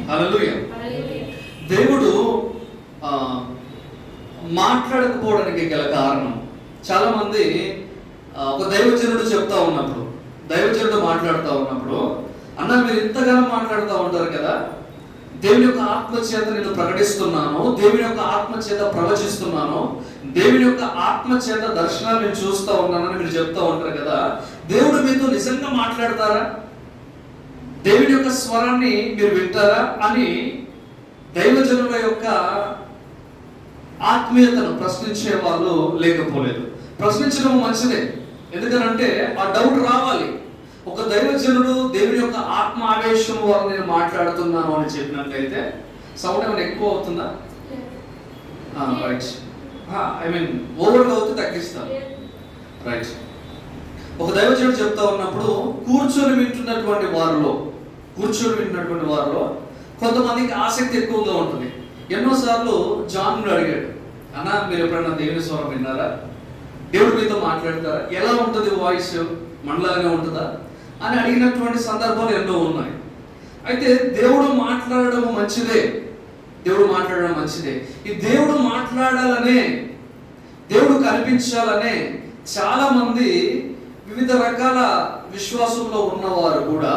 హల్లెలూయా. దేవుడు మాట్లాడకపోవడానికి గల కారణం, చాలా మంది ఒక దైవజనుడు చెప్తా ఉన్నప్పుడు, దైవజనుడు మాట్లాడుతూ ఉన్నప్పుడు, అన్న మీరు ఇంతగానో మాట్లాడుతూ ఉంటారు కదా, దేవుని యొక్క ఆత్మ చేత నేను ప్రకటిస్తున్నాను, దేవుని యొక్క ఆత్మ చేత ప్రవచిస్తున్నాను, దేవుని యొక్క ఆత్మ చేత దర్శనాలు నేను చూస్తూ ఉన్నానని మీరు చెప్తూ ఉంటారు కదా, దేవుడు మీతో నిజంగా మాట్లాడతారా, దేవుని యొక్క స్వరాన్ని మీరు వింటారా అని దైవజనుల యొక్క ఆత్మీయతను ప్రశ్నించే వాళ్ళు లేకపోలేదు. ప్రశ్నించడం మంచిదే, ఎందుకనంటే ఆ డౌట్ రావాలి. ఒక దైవజనుడు దేవుని యొక్క ఆత్మ ఆవేశం వల్ల నేను మాట్లాడుతున్నాను అని చెప్పినట్లయితే సౌండ్ ఏమైనా ఎక్కువ అవుతుందా? రైట్. ఐ మీన్ ఓవర్గా అవుతే తగ్గిస్తాను. రైట్. ఒక దైవజనుడు చెప్తా ఉన్నప్పుడు కూర్చొని వింటున్నటువంటి వారిలో కొంతమందికి ఆసక్తి ఎక్కువగా ఉంటుంది. ఎన్నోసార్లు జాన్ అడిగాడు, అన్న మీరు ఎప్పుడైనా దేవుని స్వరం విన్నారా, దేవుడు మీతో మాట్లాడతారా, ఎలా ఉంటుంది వాయిస్, మనలాగానే ఉంటుందా అని అడిగినటువంటి సందర్భాలు ఎన్నో ఉన్నాయి. అయితే దేవుడు మాట్లాడడం మంచిదే. ఈ దేవుడు మాట్లాడాలనే, దేవుడు కనిపించాలనే చాలా మంది వివిధ రకాల విశ్వాసంలో ఉన్నవారు కూడా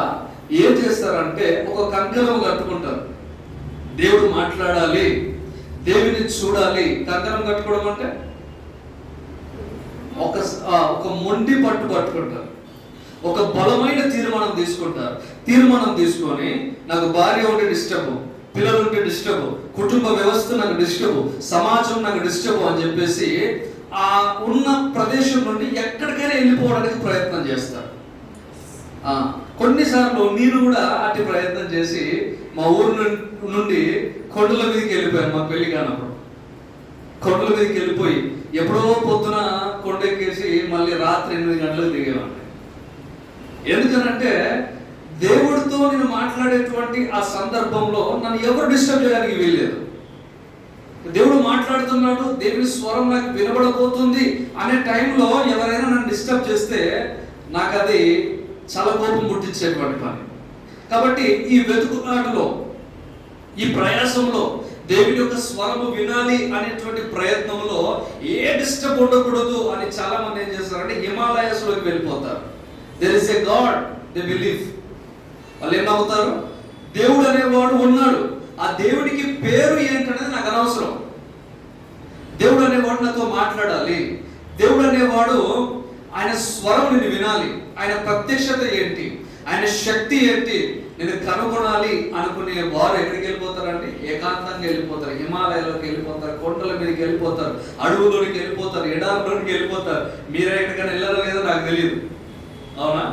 ఏం చేస్తారంటే ఒక కంకణం కట్టుకుంటారు. దేవుడు మాట్లాడాలి, దేవుని చూడాలి. కంకణం కట్టుకోవడం అంటే ఒక మొండి పట్టుకుంటారు, ఒక బలమైన తీర్మానం తీసుకొని నాకు భార్య ఉంటే డిస్టర్బ్, పిల్లలు ఉంటే డిస్టర్బ్, కుటుంబ వ్యవస్థ నాకు డిస్టర్బ్, సమాజం నాకు డిస్టర్బ్ అని చెప్పేసి ఆ ఉన్న ప్రదేశం నుండి ఎక్కడికైనా వెళ్ళిపోవడానికి ప్రయత్నం చేస్తారు. కొన్నిసార్లు నేను కూడా అట్టి ప్రయత్నం చేసి మా ఊరు నుండి కొండల మీదకి వెళ్ళిపోయాను. మా పెళ్లి కానప్పుడు కొండల మీదకి వెళ్ళిపోయి ఎప్పుడో పొద్దున కొండెక్కేసి మళ్ళీ రాత్రి 8 గంటలకు దిగేవాడిని. ఎందుకనంటే దేవుడితో నేను మాట్లాడేటువంటి ఆ సందర్భంలో నన్ను ఎవరు డిస్టర్బ్ చేయడానికి వీల్లేదు. దేవుడు మాట్లాడుతున్నాడు, దేవుని స్వరం నాకు వినబడబోతుంది అనే టైంలో ఎవరైనా నన్ను డిస్టర్బ్ చేస్తే నాకు అది చాలా కోపం పుట్టించేటువంటి పని. కాబట్టి ఈ వెతుకులాటలో, ఈ ప్రయాసంలో, దేవుని యొక్క స్వరము వినాలి అనేటువంటి ప్రయత్నంలో ఏ డిస్టర్బ్ ఉండకూడదు అని చాలా మంది ఏం చేస్తారంటే హిమాలయాస్ లోకి వెళ్ళిపోతారు. There is a god, they believe. వాళ్ళు ఏం నమ్ముతారు? దేవుడు అనేవాడు ఉన్నాడు, ఆ దేవుడికి పేరు ఏంటనేది నాకు అనవసరం. దేవుడు అనేవాడు నాతో మాట్లాడాలి, దేవుడు అనేవాడు ఆయన స్వరం నేను వినాలి, ఆయన ప్రత్యక్షత ఏంటి, ఆయన శక్తి ఏంటి నేను కనుగొనాలి అనుకునే వారు ఎక్కడికి వెళ్ళిపోతారండి? ఏకాంతంగా వెళ్ళిపోతారు, హిమాలయాల్లోకి వెళ్ళిపోతారు, కొండల మీదకి వెళ్ళిపోతారు, అడవులోనికి వెళ్ళిపోతారు, ఎడారిలోనికి వెళ్ళిపోతారు. మీరే ఎక్కడికైనా వెళ్ళారో లేదో నాకు తెలియదు, అవునా?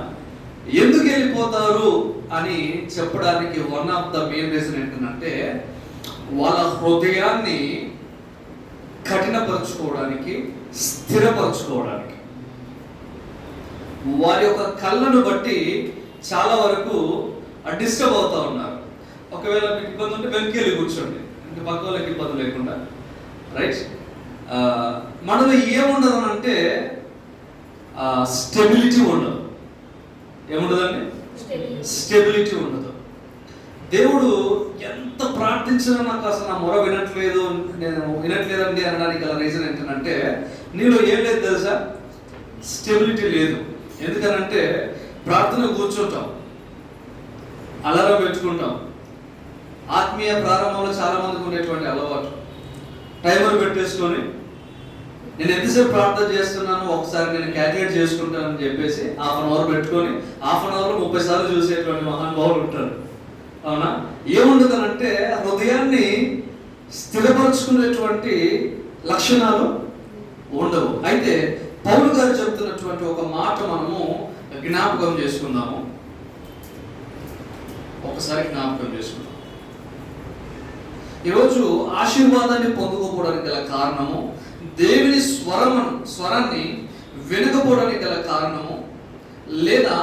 ఎందుకు వెళ్ళిపోతారు అని చెప్పడానికి one of the main reason ఏంటంటే వాళ్ళ హృదయాన్ని కఠినపరచుకోవడానికి, స్థిరపరచుకోవడానికి. వారి యొక్క కళ్ళను బట్టి చాలా వరకు డిస్టర్బ్ అవుతా ఉన్నారు. ఒకవేళ మీకు ఇబ్బంది ఉంటే వెనక్కి వెళ్ళి కూర్చోండి, అంటే పక్క వాళ్ళకి ఇబ్బంది లేకుండా. రైట్. మనలో ఏముండదు అంటే స్టెబిలిటీ ఉండదు. ఏముండదండి? స్టెబిలిటీ ఉండదు. దేవుడు ఎంత ప్రార్థించినా నాకు అసలు నా మొర వినట్లేదండి అనడానికి గల రీజన్ ఏంటంటే నీలో ఏం లేదు తెలుసా? స్టెబిలిటీ లేదు. ఎందుకనంటే ప్రార్థన కూర్చుంటాం, అలారం పెట్టుకుంటాం. ఆత్మీయ ప్రారంభంలో చాలా మందికి ఉండేటువంటి అలవాటు టైమర్ పెట్టేసుకొని నేను ఎంతసేపు ప్రార్థన చేస్తున్నాను ఒకసారి నేను క్యాలిక్యులేట్ చేసుకుంటానని చెప్పేసి 1/2 అవర్ పెట్టుకొని 1/2 అవర్లో 30 సార్లు చూసేటువంటి మహానుభావులు ఉంటారు, అవునా? ఏముండదనంటే హృదయాన్ని స్థిరపరచుకునేటువంటి లక్షణాలు ఉండవు. అయితే పౌలు గారు చెబుతున్నటువంటి ఒక మాట మనము జ్ఞాపకం చేసుకుందాము. ఒకసారి జ్ఞాపకం చేసుకుందాం. ఈరోజు ఆశీర్వాదాన్ని పొందుకోవడానికి గల కారణము, దేవుని స్వరాన్ని వినకపోవడానికి గల కారణము, లేదా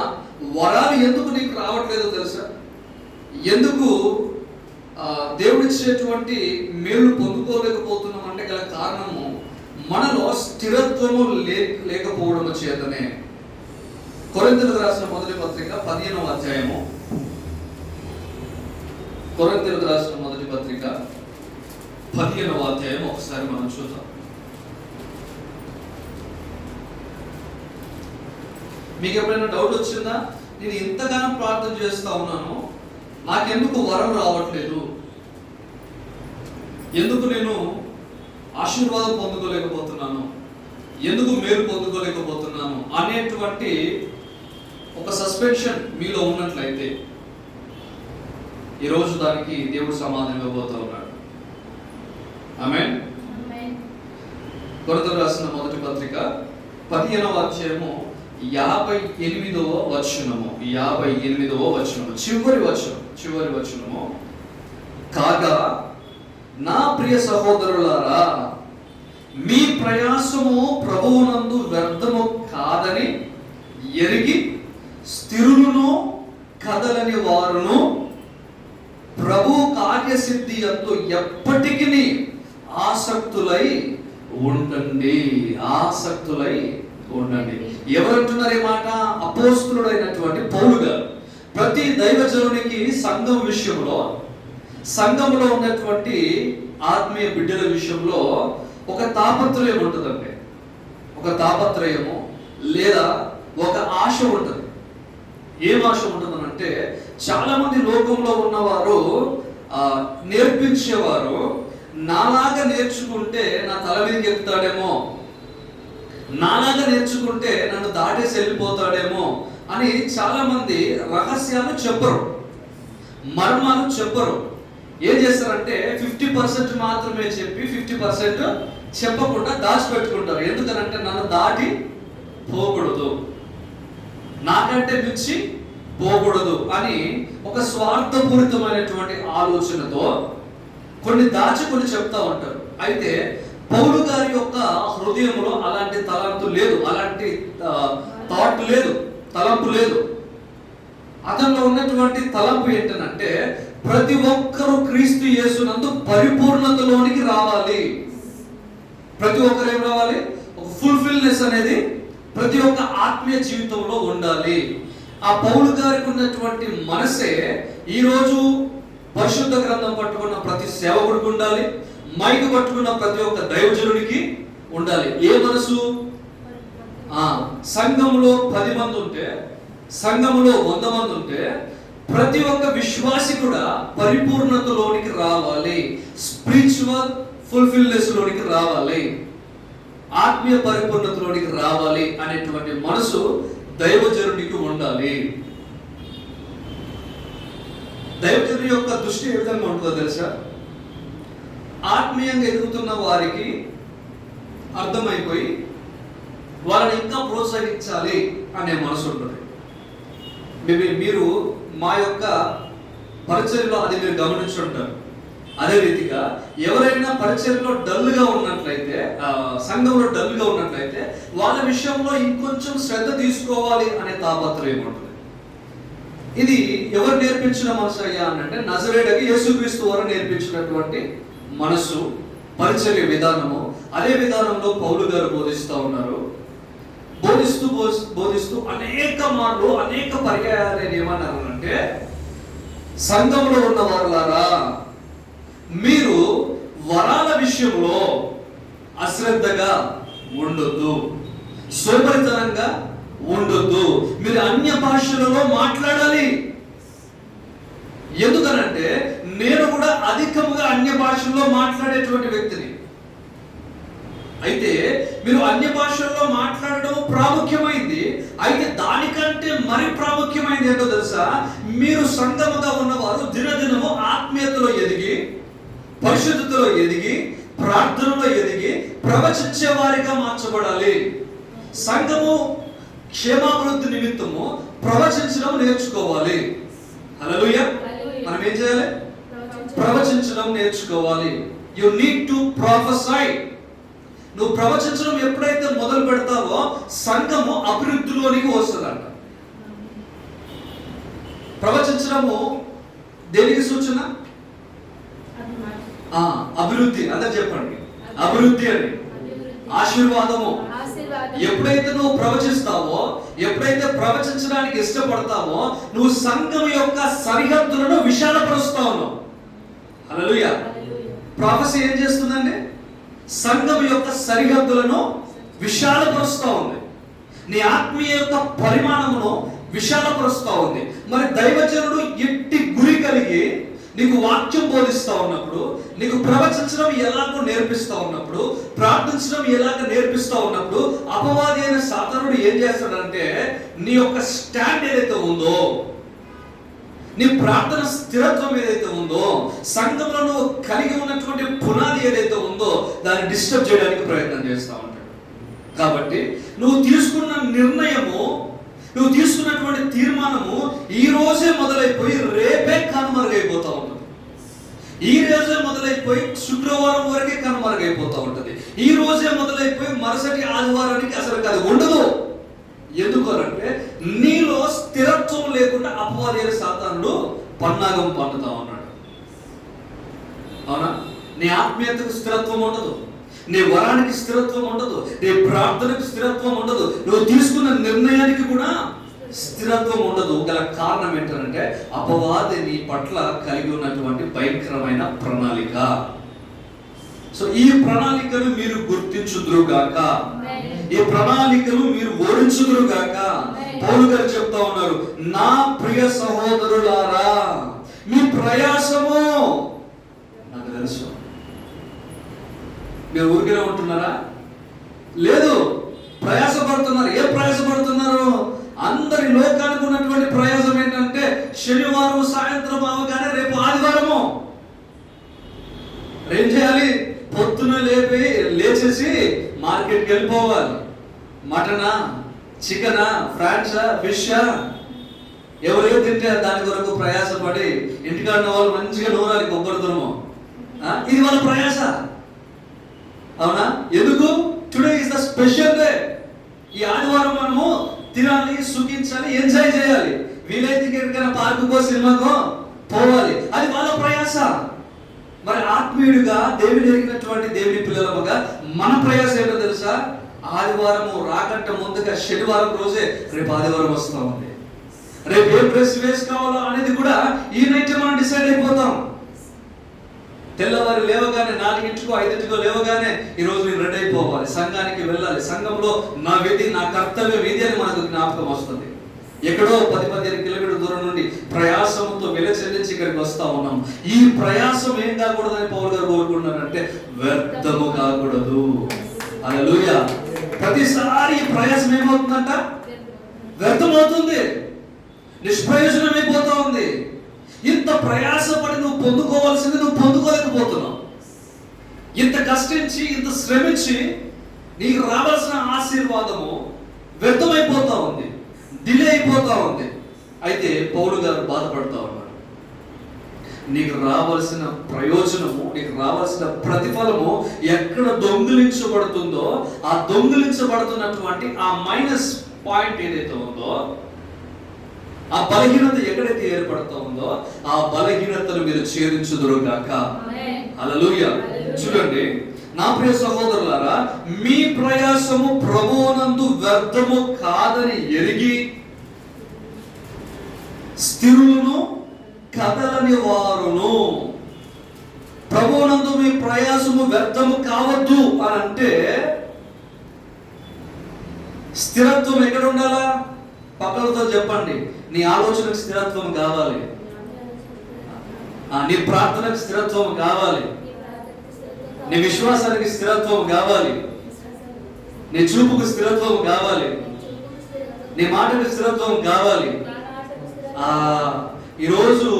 వరాలు ఎందుకు నీకు రావట్లేదో తెలుసా? ఎందుకు దేవుడిచ్చేటువంటి మేలు పొందుకోలేకపోతున్నాం అంటే గల కారణము మనలో స్థిరత్వము లేకపోవడం చేతనే. కొరింథీయులకు రాసిన మొదటి పత్రిక 15వ అధ్యాయము కొరింథీయులకు రాసిన మొదటి పత్రిక 15వ అధ్యాయం ఒకసారి మనం చూద్దాం. మీకు ఎప్పుడైనా డౌట్ వచ్చిందా? నేను ఇంతగానో ప్రార్థన చేస్తా ఉన్నాను, నాకెందుకు వరం రావట్లేదు, ఎందుకు నేను ఆశీర్వాదం పొందుకోలేకపోతున్నాను, ఎందుకు మేలు పొందుకోలేకపోతున్నాను అనేటువంటి ఒక సస్పెన్షన్ మీలో ఉన్నట్లయితే ఈరోజు దానికి దేవుడు సమాధానం ఇవ్వబోతూ ఉన్నాడు. ఆమేన్. కొరింథీయులకు రాసిన మొదటి పత్రిక 15వ అధ్యాయము 58వ వచనము, 58వ వచనము, చివరి వచనము. కాగా నా ప్రియ సహోదరులారా, మీ ప్రయాసము ప్రభువునందు వ్యర్థము కాదని ఎరిగి స్థిరులను కదలని వారును ప్రభు కార్యసిద్ధి యందు ఎప్పటికీ ఆసక్తులై ఉండండి. ఎవరంటున్నారు ఈ మాట? అపోస్తలుడైనటువంటి పౌలు గారు ప్రతి దైవజనునికి సంఘం విషయంలో, సంఘంలో ఉన్నటువంటి ఆత్మీయ బిడ్డల విషయంలో ఒక తాపత్రయం ఉంటుందండి. ఒక తాపత్రయము లేదా ఒక ఆశ ఉంటుంది. ఏం ఆశ ఉంటుందనంటే, చాలా మంది లోకంలో ఉన్నవారు నేర్పించేవారు నాలాగా నేర్చుకుంటే నా తల మీదకి ఎక్కుతాడేమో, నాలాగా నేర్చుకుంటే నన్ను దాటేసి వెళ్ళిపోతాడేమో అని చాలా మంది రహస్యాలు చెప్పరు, మర్మాలు చెప్పరు. ఏం చేస్తారంటే 50% మాత్రమే చెప్పి 50% చెప్పకుండా దాచిపెట్టుకుంటారు. ఎందుకనంటే నన్ను దాటి పోకూడదు, నాకంటే మించి పోకూడదు అని ఒక స్వార్థపూరితమైనటువంటి ఆలోచనతో కొన్ని దాచి కొన్ని చెప్తా ఉంటారు. అయితే పౌలు గారి యొక్క హృదయంలో అలాంటి తలంపు లేదు, అలాంటి థాట్ లేదు, తలంపు లేదు. అతనిలో ఉన్నటువంటి తలంపు ఏంటంటే, ప్రతి ఒక్కరూ క్రీస్తు యేసునందు పరిపూర్ణతలోనికి రావాలి. ప్రతి ఒక్కరు ఏం రావాలి? ఒక ఫుల్ఫిల్నెస్ అనేది ప్రతి ఒక్క ఆత్మీయ జీవితంలో ఉండాలి. ఆ పౌలు గారికి ఉన్నటువంటి మనసే ఈరోజు పరిశుద్ధ గ్రంథం పట్టుకున్న ప్రతి సేవకుడికి ఉండాలి, మైకు పట్టుకున్న ప్రతి ఒక్క దైవజనుడికి ఉండాలి. ఏ మనసు? సంఘంలో 10 మంది ఉంటే, సంఘంలో 100 మంది ఉంటే, ప్రతి ఒక్క విశ్వాసి కూడా పరిపూర్ణతలోనికి రావాలి, స్పిరిచువల్ ఫుల్ఫిల్నెస్ లోనికి రావాలి, ఆత్మీయ పరిపూర్ణతలోనికి రావాలి అనేటువంటి మనసు దైవజనుడికి ఉండాలి. దైవజనుడి యొక్క దృష్టి ఏ విధంగా ఉంటుందో తెలుసా? ఆత్మీయంగా ఎదుగుతున్న వారికి అర్థమైపోయి వాళ్ళని ఇంకా ప్రోత్సహించాలి అనే మనసు ఉంటుంది. మీరు మా యొక్క పరిచర్యలో అది మీరు గమనించుంటారు. అదే రీతిగా ఎవరైనా పరిచర్యలో డల్గా ఉన్నట్లయితే, సంఘంలో డల్గా ఉన్నట్లయితే వాళ్ళ విషయంలో ఇంకొంచెం శ్రద్ధ తీసుకోవాలి అనే తాపత్రయం ఉంటుంది. ఇది ఎవరు నేర్పించిన మనసు అయ్యా అంటే, నజరేయుడైన యేసుక్రీస్తు వారు నేర్పించినటువంటి మనసు, పరిచర్య విధానము. అదే విధానంలో పౌలు గారు బోధిస్తూ ఉన్నారు. బోధిస్తూ అనేక మార్లు, అనేక పర్యాయాలు ఏమన్నారంటే, సంఘంలో ఉన్న వారులారా, మీరు వరాల విషయంలో అశ్రద్ధగా ఉండొద్దు, సోమరితనంగా ఉండొద్దు. మీరు అన్య భాషలలో మాట్లాడాలి. ఎందుకనంటే నేను కూడా అధికముగా అన్య భాషల్లో మాట్లాడేటువంటి వ్యక్తిని. అయితే మీరు అన్య భాషల్లో మాట్లాడడం ప్రాముఖ్యమైంది. అయితే దానికంటే మరి ప్రాముఖ్యమైనది ఏంటో తెలుసా? మీరు సంఘముగా ఉన్నవారు దినదినము ఆత్మీయతలో ఎదిగి, పరిశుద్ధతలో ఎదిగి, ప్రార్థనలో ఎదిగి, ప్రవచించే వారిగా మార్చబడాలి. సంఘము క్షేమాభివృద్ధి నిమిత్తము ప్రవచించడం నేర్చుకోవాలి. హల్లెలూయా. మనం ఏం చేయాలి? ప్రవచించడం నేర్చుకోవాలి. You need to prophesy. నువ్వు ప్రవచించడం ఎప్పుడైతే మొదలు పెడతావో సంఘము అభివృద్ధిలోనికి వస్తుందంట. ప్రవచించడము దేనికి సూచన? అభివృద్ధి. అందరు చెప్పండి, అభివృద్ధి అని, ఆశీర్వాదము. ఎప్పుడైతే నువ్వు ప్రవచిస్తావో, ఎప్పుడైతే ప్రవచించడానికి ఇష్టపడతావో, నువ్వు సంఘం యొక్క సరిహద్దులను విశాలపరుస్తా ఉన్నావు. హల్లెలూయా. ప్రాఫెసీ ఏం చేస్తుందండి? సంఘం యొక్క సరిహద్దులను విశాలపరుస్తూ ఉంది. నీ ఆత్మీయ యొక్క పరిమాణమును విశాలపరుస్తూ ఉంది. మరి దైవజనుడు ఎట్టి గురి కలిగి నీకు వాక్యం బోధిస్తూ ఉన్నప్పుడు, నీకు ప్రవచించడం ఎలాగో నేర్పిస్తూ ఉన్నప్పుడు, ప్రార్థించడం ఎలాగ నేర్పిస్తూ ఉన్నప్పుడు, అపవాది అయిన సాతానుడు ఏం చేస్తాడంటే నీ యొక్క స్టాండ్ ఏదైతే ఉందో, నీ ప్రార్థన స్థిరత్వం ఏదైతే ఉందో, సంఘంలో నువ్వు కలిగి ఉన్నటువంటి పునాది ఏదైతే ఉందో దాన్ని డిస్టర్బ్ చేయడానికి ప్రయత్నం చేస్తూ ఉంటాడు. కాబట్టి నువ్వు తీసుకున్న నిర్ణయము, నువ్వు తీసుకున్నటువంటి తీర్మానము ఈ రోజే మొదలైపోయి రేపే కనుమరుగైపోతూ ఉంటుంది. ఈ రోజే మొదలైపోయి శుక్రవారం వరకే కనుమరుగైపోతూ ఉంటుంది. ఈ రోజే మొదలైపోయి మరుసటి ఆదివారానికి అసలు అది ఉండదు. ఎందుకంటే నీలో స్థిరత్వం లేకుండా అపవాది అయిన సాతానుడు పన్నాగం పన్నుతా ఉన్నాడు. అవునా? నీ ఆత్మీయతకు స్థిరత్వం ఉండదు, నీ వరానికి స్థిరత్వం ఉండదు, నీ ప్రార్థనకు స్థిరత్వం ఉండదు, నువ్వు తీసుకున్న నిర్ణయానికి కూడా స్థిరత్వం ఉండదు. గల కారణం ఏంటంటే అపవాది నీ పట్ల కలిగి ఉన్నటువంటి భయంకరమైన ప్రణాళిక. సో ఈ ప్రణాళికను మీరు గుర్తించుదురుగాక, ఈ ప్రణాళికను మీరు ఓడించుదురుగాక. పౌలు గారు చెప్తా ఉన్నారు, నా ప్రియ సహోదరులారా మీ ప్రయాసము నాకు తెలుసు. మీరు ఊరికే ఉంటున్నారా? లేదు, ప్రయాసపడుతున్నారు. ఏ ప్రయాసపడుతున్నారు? అందరి లోకానికి ఉన్నటువంటి ప్రయాసం ఏంటంటే శనివారం సాయంత్రం అవగానే రేపు ఆదివారము ఏం చేయాలి? పొద్దున లేచేసి మార్కెట్కి వెళ్ళిపోవాలి. మటనా, చికెనా, ఫ్రాన్సా, ఫిషా, ఎవరేదో తింటే దాని కొరకు ప్రయాసపడి ఇంటికాడిన వాళ్ళు మంచిగా నూరాలి కొబ్బరి తురుము. ఇది వాళ్ళ ప్రయాస. అవునా? ఎందుకు? Today is the special day. ఈ ఆదివారం మనము తినాలి, సుఖించాలి, ఎంజాయ్ చేయాలి. వీలైతే ఎక్కడికైనా పార్కుకో సినిమాకో పోవాలి. అది వాళ్ళ ప్రయాస. మరి ఆత్మీయుడిగా దేవుని ఎరిగినటువంటి దేవుని పిల్లలముగా మన ప్రయాసం ఏంటో తెలుసా? ఆదివారము రాకంటే ముందుగా శనివారం రోజే రేపు ఆదివారం వస్తూ ఉంది, రేపు ఏ డ్రెస్ వేసుకోవాలో అనేది కూడా ఈ నైట్ మనం డిసైడ్ అయిపోతాం. తెల్లవారు లేవగానే 4 5 లేవగానే ఈ రోజు నేను రెడీ అయిపోవాలి, సంఘానికి వెళ్ళాలి, సంఘంలో నా విధి, నా కర్తవ్యం ఇది అని మనకు జ్ఞాపకం వస్తుంది. ఎక్కడో 10-15 కిలోమీటర్ల దూరం నుండి ప్రయాసంతో చెల్లించి ఇక్కడికి వస్తా ఉన్నాం. ఈ ప్రయాసం ఏం కాకూడదని పౌలు గారు కోరుకుంటున్నారంటే వ్యర్థము కాకూడదు. హల్లెలూయా. ప్రతిసారి ఈ ప్రయాసం ఏమవుతుందంట? వ్యర్థమవుతుంది, నిష్ప్రయోజనం అయిపోతా ఉంది. ఇంత ప్రయాసపడి నువ్వు పొందుకోవాల్సింది నువ్వు పొందుకోలేకపోతున్నావు. ఇంత కష్టించి, ఇంత శ్రమించి నీకు రావాల్సిన ఆశీర్వాదము వ్యర్థమైపోతా ఉంది, డిలే అయిపోతా ఉంది. అయితే పౌలు గారు బాధపడుతూ ఉన్నాడు. నీకు రావాల్సిన ప్రయోజనము, నీకు రావాల్సిన ప్రతిఫలము ఎక్కడ దొంగిలించబడుతుందో, ఆ దొంగిలించబడుతున్నటువంటి ఆ మైనస్ పాయింట్ ఏదైతే ఉందో, ఆ బలహీనత ఎక్కడైతే ఏర్పడుతూ ఉందో ఆ బలహీనతను మీరు ఛేదించుదురుగాక. హల్లెలూయా. చూడండి, నా ప్రియ సహోదరులారా మీ ప్రయాసము ప్రభువునందు వ్యర్థము కాదని ఎరిగి స్థిరులను కదలని వారును. ప్రభువునందు మీ ప్రయాసము వ్యర్థము కావద్దు అని అంటే స్థిరత్వం ఎక్కడ ఉండాలా? పక్కలతో చెప్పండి, నీ ఆలోచనకు స్థిరత్వం కావాలి, నీ ప్రార్థనకు స్థిరత్వం కావాలి, నీ విశ్వాసానికి స్థిరత్వం కావాలి, నీ చూపుకు స్థిరత్వం కావాలి, నీ మాటకు స్థిరత్వం కావాలి. ఈరోజు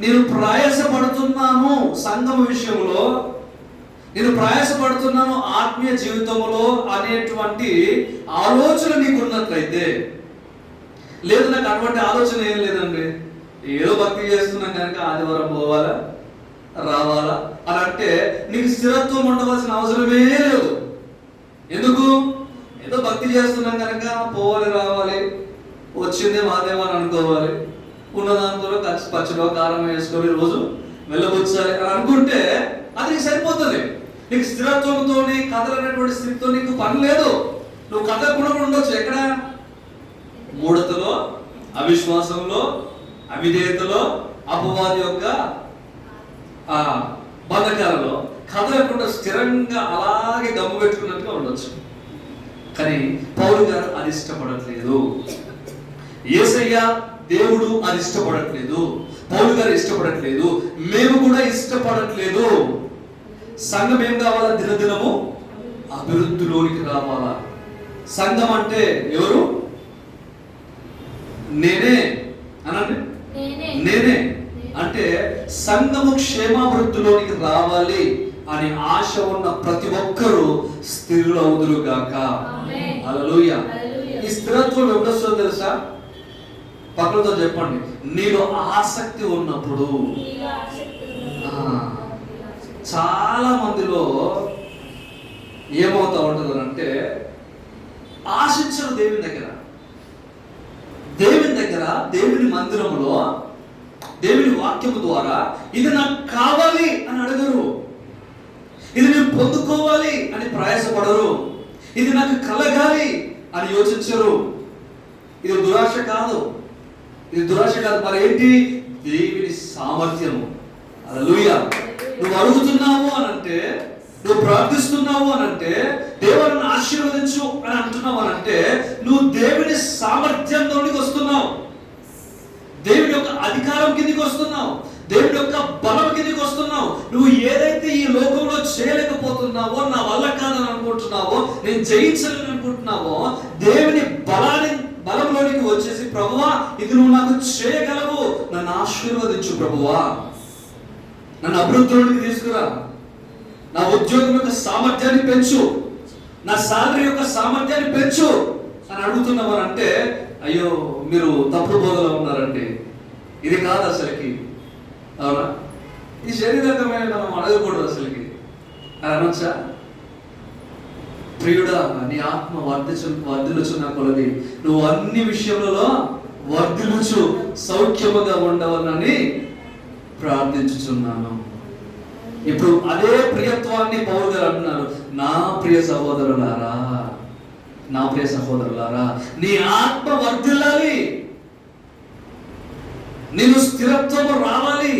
నేను ప్రయాసపడుతున్నాను సంఘం విషయంలో, నేను ప్రయాసపడుతున్నాను ఆత్మీయ జీవితంలో అనేటువంటి ఆలోచన నీకు ఉన్నట్లయితే, లేదు నాకు అటువంటి ఆలోచన ఏం లేదండి, ఏదో భక్తి చేస్తున్నాం కనుక ఆదివారం పోవాలా రావాలా అని అంటే నీకు స్థిరత్వం ఉండవలసిన అవసరమే లేదు. ఎందుకు? ఏదో భక్తి చేస్తున్నాం కనుక పోవాలి రావాలి, వచ్చిందే మాదేమో అని అనుకోవాలి, ఉన్నదాంతో పచ్చలో కారం వేసుకొని రోజు వెళ్ళబుచ్చాలి అని అనుకుంటే అది నీకు సరిపోతుంది. నీకు స్థిరత్వంతో, కదలనేటువంటి స్థితితో నీకు పని లేదు. నువ్వు కదలకుండా ఉండొచ్చు. ఎక్కడ? మూఢతలో, అవిశ్వాసంలో, అవిధేయతలో, అపవాది యొక్క ఆ బంధకాలలో కదలకుండా స్థిరంగా అలాగే గమ్ము పెట్టుకున్నట్టుగా ఉండొచ్చు. కానీ పౌలు గారు అది ఇష్టపడట్లేదు. యేసయ్య దేవుడు అది ఇష్టపడట్లేదు. పౌలు గారు ఇష్టపడట్లేదు. మేము కూడా ఇష్టపడట్లేదు. సంఘం ఏం కావాలా? దినదినము అభివృద్ధిలోనికి రావాలా. సంఘం అంటే ఎవరు? నేనే అనండి. నేనే అంటే సంఘము క్షేమాభివృద్ధిలోనికి రావాలి అని ఆశ ఉన్న ప్రతి ఒక్కరూ స్థిరులవుదురు గాక. హల్లెలూయా. ఈ స్థిరత్వం ఎప్పుడొస్తుందో తెలుసా? పక్కలతో చెప్పండి. నీలో ఆసక్తి ఉన్నప్పుడు. చాలా మందిలో ఏమవుతా ఉంటుంది అంటే ఆశించరు దేవుని దగ్గర. దేవుని మందిరంలో దేవుని వాక్యము ద్వారా ఇది నాకు కావాలి అని అడగరు. ఇది నేను పొందుకోవాలి అని ప్రయాసపడరు. ఇది నాకు కలగాలి అని యోచించరు. ఇది దురాశ కాదు. మరి ఏంటి? దేవుని సామర్థ్యము. హల్లెలూయా. నువ్వు అడుగుతున్నావు అని అంటే, నువ్వు ప్రార్థిస్తున్నావు అని అంటే, దేవుని ఆశీర్వదించు అని అంటున్నావు అని అంటే, నువ్వు దేవుని సామర్థ్యంలోనికి వస్తున్నావు. దేవుని యొక్క అధికారం కిందికి వస్తున్నావు. దేవుని యొక్క బలం కిందికి వస్తున్నావు. నువ్వు ఏదైతే ఈ లోకంలో చేయలేకపోతున్నావో, నా వల్ల కాదని అనుకుంటున్నావో, నేను జయించలేని అనుకుంటున్నావో, దేవుని బలంలోనికి వచ్చేసి, ప్రభువా ఇది నువ్వు నాకు చేయగలవు, నన్ను ఆశీర్వదించు ప్రభువా, నన్ను అభివృద్ధిలోనికి తీసుకురా, నా ఉద్యోగం యొక్క సామర్థ్యాన్ని పెంచు, నా సాలరీ యొక్క సామర్థ్యాన్ని పెంచు అని అడుగుతున్నావు అంటే, అయ్యో మీరు తప్పుడు బోధలో ఉన్నారండి, ఇది కాదు అసలుకి. అవునా? ఈ శరీరకమైన మనం అడగకూడదు అసలుకి అని అనొచ్చా? ప్రియుడా, నీ ఆత్మ వర్ధిల్లుచున్న కొలది నువ్వు అన్ని విషయములలో వర్ధిల్లుచు సౌఖ్యముగా ఉండవలని ప్రార్థించుచున్నాను. ఇప్పుడు అదే ప్రియత్వాన్ని పౌలు గారు అంటున్నారు. నా ప్రియ సహోదరులారా, నీ ఆత్మ వర్ధిల్లాలి, నేను స్థిరత్వం రావాలి.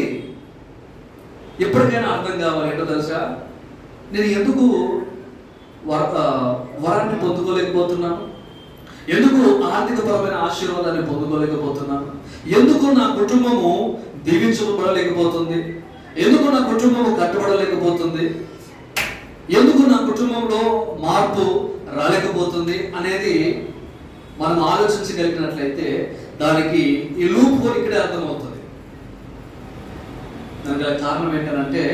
ఎప్పటికైనా అర్థం కావాలి. ఏంటో తెలుసా? నేను ఎందుకు వరాన్ని పొందుకోలేకపోతున్నాను? ఎందుకు ఆర్థికపరమైన ఆశీర్వాదాన్ని పొందుకోలేకపోతున్నాను? ఎందుకు నా కుటుంబము దీవించబడలేకపోతుంది? ఎందుకు నా కుటుంబము కట్టబడలేకపోతుంది? ఎందుకు నా కుటుంబంలో మార్పు రాలేకపోతుంది అనేది మనం ఆలోచించగలిగినట్లయితే దానికి ఈ లూప్ హోల్ ఇక్కడే అర్థమవుతుంది. దానికి కారణం ఏంటంటే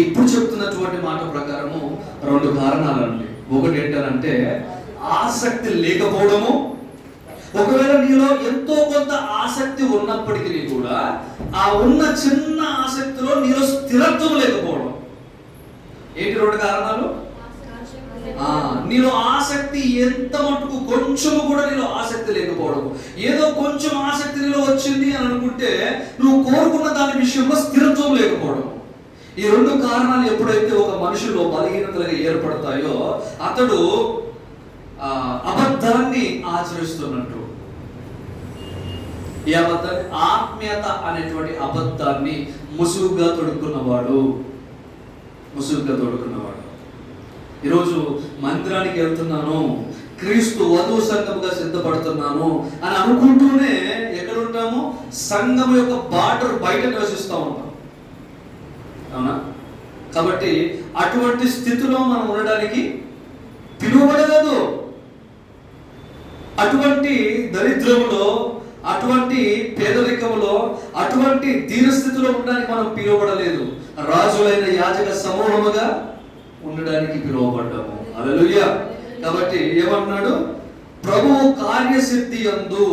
ఇప్పుడు చెప్తున్నటువంటి మాట ప్రకారము 2 కారణాలండి. ఒకటి ఏంటంటే ఆసక్తి లేకపోవడము. ఒకవేళ నీలో ఎంతో కొంత ఆసక్తి ఉన్నప్పటికీ కూడా ఆ ఉన్న చిన్న ఆసక్తిలో నీలో స్థిరత్వం లేకపోవడం. ఏంటి 2 కారణాలు? నీలో ఆసక్తి ఎంత మటుకు కొంచెము కూడా నీలో ఆసక్తి లేకపోవడం. ఏదో కొంచెం ఆసక్తి నీలో వచ్చింది అని అనుకుంటే నువ్వు కోరుకున్న దాని విషయంలో స్థిరత్వం లేకపోవడం. ఈ 2 కారణాలు ఎప్పుడైతే ఒక మనిషిలో బలహీనతలుగా ఏర్పడతాయో అతడు అబద్ధాన్ని ఆచరిస్తున్నట్టు. ఈ అబద్ధాన్ని, ఆత్మీయత అనేటువంటి అబద్ధాన్ని ముసుగుగా తొడుక్కున్నవాడు. ఈరోజు మందిరానికి వెళ్తున్నాను, క్రీస్తు వధువు సంఘముగా సిద్ధపడుతున్నాను అని అనుకుంటూనే ఎక్కడ ఉంటాము? సంఘం యొక్క బార్డర్ బయట నివసిస్తూ ఉంటాం. అవునా? కాబట్టి అటువంటి స్థితిలో మనం ఉండడానికి పిలువబడలేదు. అటువంటి దరిద్రములో, అటువంటి పేదరికములో, అటువంటి దీనస్థితిలో ఉండడానికి మనం పిలువబడలేదు. రాజులైన యాజక సమూహముగా ఉండడానికి పిలువబడ్డాము. హల్లెలూయా. కాబట్టి ఏమన్నాడు? ప్రభువు కార్యసిద్ధి యందు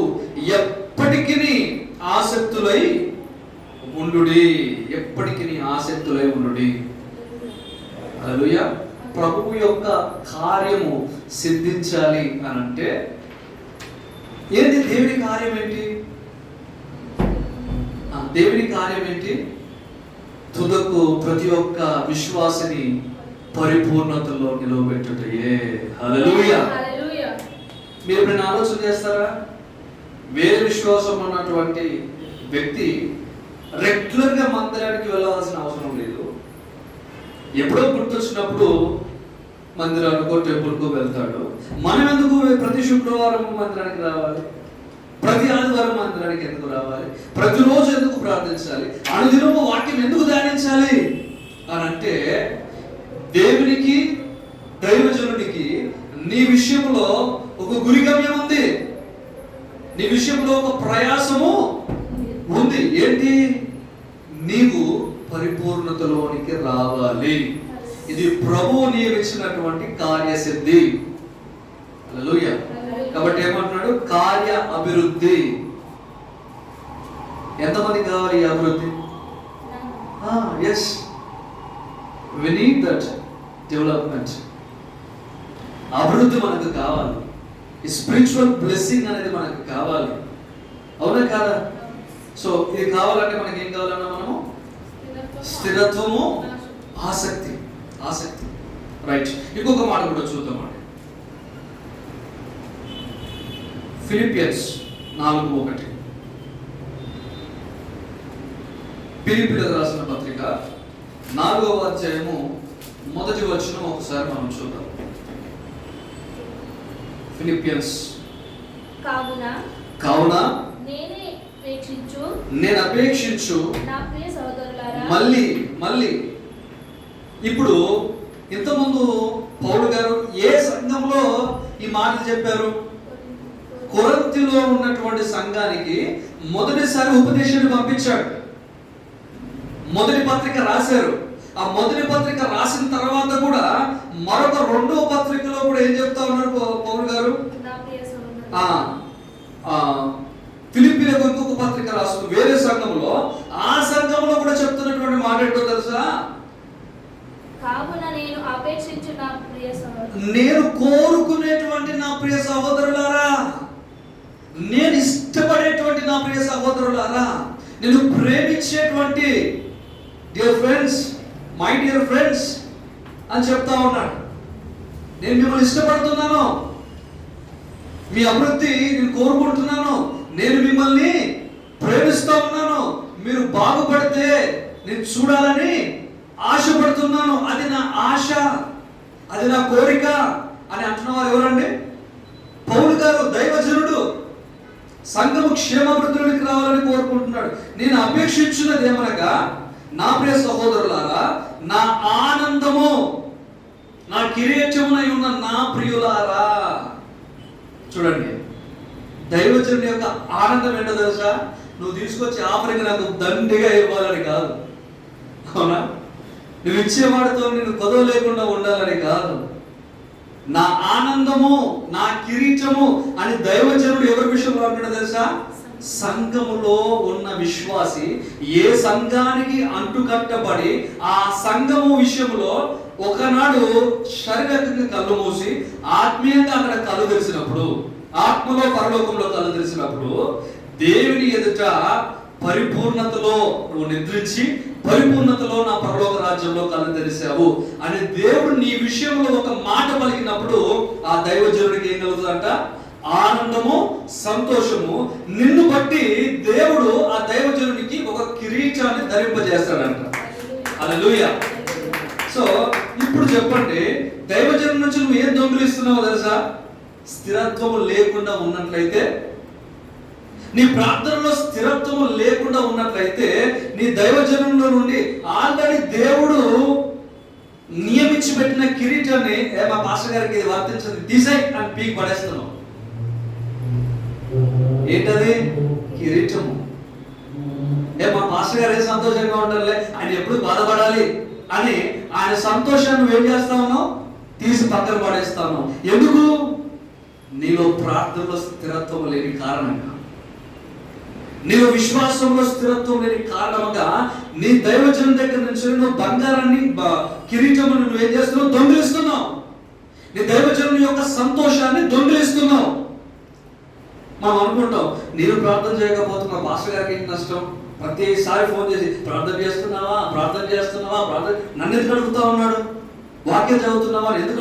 ఎప్పటికీ ఆసక్తులై ఉండుడి. హల్లెలూయా. ప్రభువు యొక్క కార్యము సిద్ధించాలి అని అంటే ఏంటి? దేవుని కార్యం ఏంటి? దేవుని కార్యం ఏంటి? తుదకు ప్రతి ఒక్క విశ్వాసిని పరిపూర్ణతలో నిలవబెట్టుటయే. హల్లెలూయా. మీరు ఎప్పుడైనా ఆలోచన చేస్తారా? వేరే విశ్వాసం ఉన్నటువంటి వ్యక్తి రెగ్యులర్ గా మందిరానికి వెళ్ళవలసిన అవసరం లేదు. ఎప్పుడో గుర్తొచ్చినప్పుడు మందిరానికో టెంపుల్కో వెళ్తాడు. మనం ఎందుకు ప్రతి శుక్రవారం మందిరానికి రావాలి? ప్రతి ఆదివారం మందిరానికి ఎందుకు రావాలి? ప్రతిరోజు ఎందుకు ప్రార్థించాలి? అనుదినము వాక్యం ఎందుకు ధ్యానించాలి అని అంటే, దేవునికి దైవజనునికి నీ విషయంలో ఒక గురిగమ్యం ఉంది, నీ విషయంలో ఒక ప్రయాసము ఉంది. ఏంటి? నీవు పరిపూర్ణతలోనికి రావాలి. ఇది ప్రభువు నియమించినటువంటి కార్యసిద్ధి. హల్లెలూయా. కాబట్టి ఏమంటున్నాడు? కార్య అభివృద్ధి. ఎంతమంది కావాలి ఈ అభివృద్ధి? Yes, we need that development. అభివృద్ధి మనకు కావాలి. ఈ స్పిరిచువల్ బ్లెస్సింగ్ అనేది మనకు కావాలి. అవునా కాదా? సో ఇది కావాలంటే మనకి ఏం కావాలన్నా మనము స్థిరత్వము, ఆసక్తి. రైట్. ఇంకొక మాట కూడా చూద్దామండి. ఫిలిపియన్స్ 4:1. ఫిలిప్పీయులకు రాసిన పత్రిక 4వ అధ్యాయము 1వ వచనం ఒకసారి మనం చూద్దాం. ఫిలిపియన్స్ కావున నేను అపేక్షించు మళ్ళీ ఇప్పుడు ఇంతకుముందు పౌలు గారు ఏ సంఘంలో ఈ మాటలు చెప్పారు? కొరింథీలో ఉన్నటువంటి సంఘానికి మొదటిసారి ఉపదేశాన్ని పంపించాడు. మొదటి పత్రిక రాశారు. ఆ మొదటి పత్రిక రాసిన తర్వాత కూడా మరొక 2వ పత్రికలో కూడా ఏం చెప్తా ఉన్నారు పౌలు గారు? ఫిలిప్పీలకు ఇంకొక పత్రిక రాస్తూ వేరే సంఘంలో, ఆ సంఘంలో కూడా చెప్తున్నటువంటి మాట ఏంటో తెలుసా? నేను కోరుకునేటువంటి నా ప్రియ సహోదరులారా, నేను ఇష్టపడేటువంటి నా ప్రియ సహోదరులారా, నేను ప్రేమించేటువంటి dear friends, my dear friends అని చెప్తా ఉన్నాడు. నేను మిమ్మల్ని ఇష్టపడుతున్నాను, మీ అభివృద్ధి నేను కోరుకుంటున్నాను, నేను మిమ్మల్ని ప్రేమిస్తా ఉన్నాను, మీరు బాగుపడితే నేను చూడాలని ఆశపడుతున్నాను. అది నా ఆశ, అది నా కోరిక అని అంటున్నవారు ఎవరండి? పౌలు గారు, దైవజనుడు. సంఘము క్షేమాభివృద్ధిలోకి రావాలని కోరుకుంటున్నాడు. నేను అపేక్షించినది ఏమనగా, నా ప్రియ సహోదరులారా, నా ఆనందము, నా కిరీటమునై ఉన్న నా ప్రియులారా. చూడండి, దైవజనుడి యొక్క ఆనందం ఏంటో తెలుసా? నువ్వు తీసుకొచ్చి ఆఫరింగ్ నాకు దండిగా ఇవ్వాలని కాదు, అవునా? నువ్వు ఇచ్చేవాడితో నేను కొదవ లేకుండా ఉండాలని కాదు. నా ఆనందము, నా కిరీటము అని దైవజనుడు ఎవరి విషయంలో అంటాడో తెలుసా? సంఘములో ఉన్న విశ్వాసి ఏ సంఘానికి అంటుకట్టబడి ఆ సంఘము విషయంలో ఒకనాడు శారీరకంగా కళ్ళు మూసి ఆత్మీయంగా అక్కడ కళ్ళు తెరిచినప్పుడు, ఆత్మలో పరలోకంలో కళ్ళు తెరిచినప్పుడు, దేవుని ఎదుట పరిపూర్ణతలో నువ్వు నిద్రించి పరిపూర్ణతలో నా పరలోక రాజ్యంలో కళ్ళు తెరిచావు అని దేవుడు నీ విషయంలో ఒక మాట పలికినప్పుడు ఆ దైవజనుడికి ఏం కలుగుతుందంట? ఆనందము, సంతోషము. నిన్ను బట్టి దేవుడు ఆ దైవజనుడికి ఒక కిరీటాన్ని ధరింపజేస్తాడంట. హల్లెలూయా. సో ఇప్పుడు చెప్పండి, దైవజనుడి నుంచి నువ్వు ఏం దొంగిలిస్తున్నావో తెలుసా? స్థిరత్వము లేకుండా ఉన్నట్లయితే, నీ ప్రార్థనలో స్థిరత్వము లేకుండా ఉన్నట్లయితే, నీ దైవజనుల నుండి ఆల్రెడీ దేవుడు నియమించి పెట్టిన కిరీటాన్ని మా పాస్టర్ గారికి ఇది వర్తించదు, తీసేయ్ అని పీకి పడేస్తున్నావు. ఏంటది? కిరీటము. మా పాస్టర్ గారు ఏ సంతోషంగా ఉండాలి, ఆయన ఎప్పుడు బాధపడాలి అని ఆయన సంతోషాన్ని నువ్వేం చేస్తా ఉన్నావు? తీసి పక్కన పడేస్తా ఉన్నావు. ఎందుకు? నీలో ప్రార్థనలో స్థిరత్వం లేని కారణంగా, నీలో విశ్వాసంలో స్థిరత్వం లేని కారణంగా నీ దైవజనం దగ్గర నుంచి నువ్వు బంగారాన్ని, కిరీటమును నువ్వేం చేస్తున్నావు? దొంగిలిస్తున్నావు. నీ దైవజనం యొక్క సంతోషాన్ని దొంగిలిస్తున్నావు. మనం అనుకుంటాం, నేను ప్రార్థన చేయకపోతే మా పాస్టర్ గారికి ఏంటి నష్టం? ప్రతిసారి ఫోన్ చేసి ప్రార్థన చేస్తున్నావా, నన్ను ఎందుకు అడుగుతా ఉన్నాడు? వాక్యం చదువుతున్నావా, ఎందుకు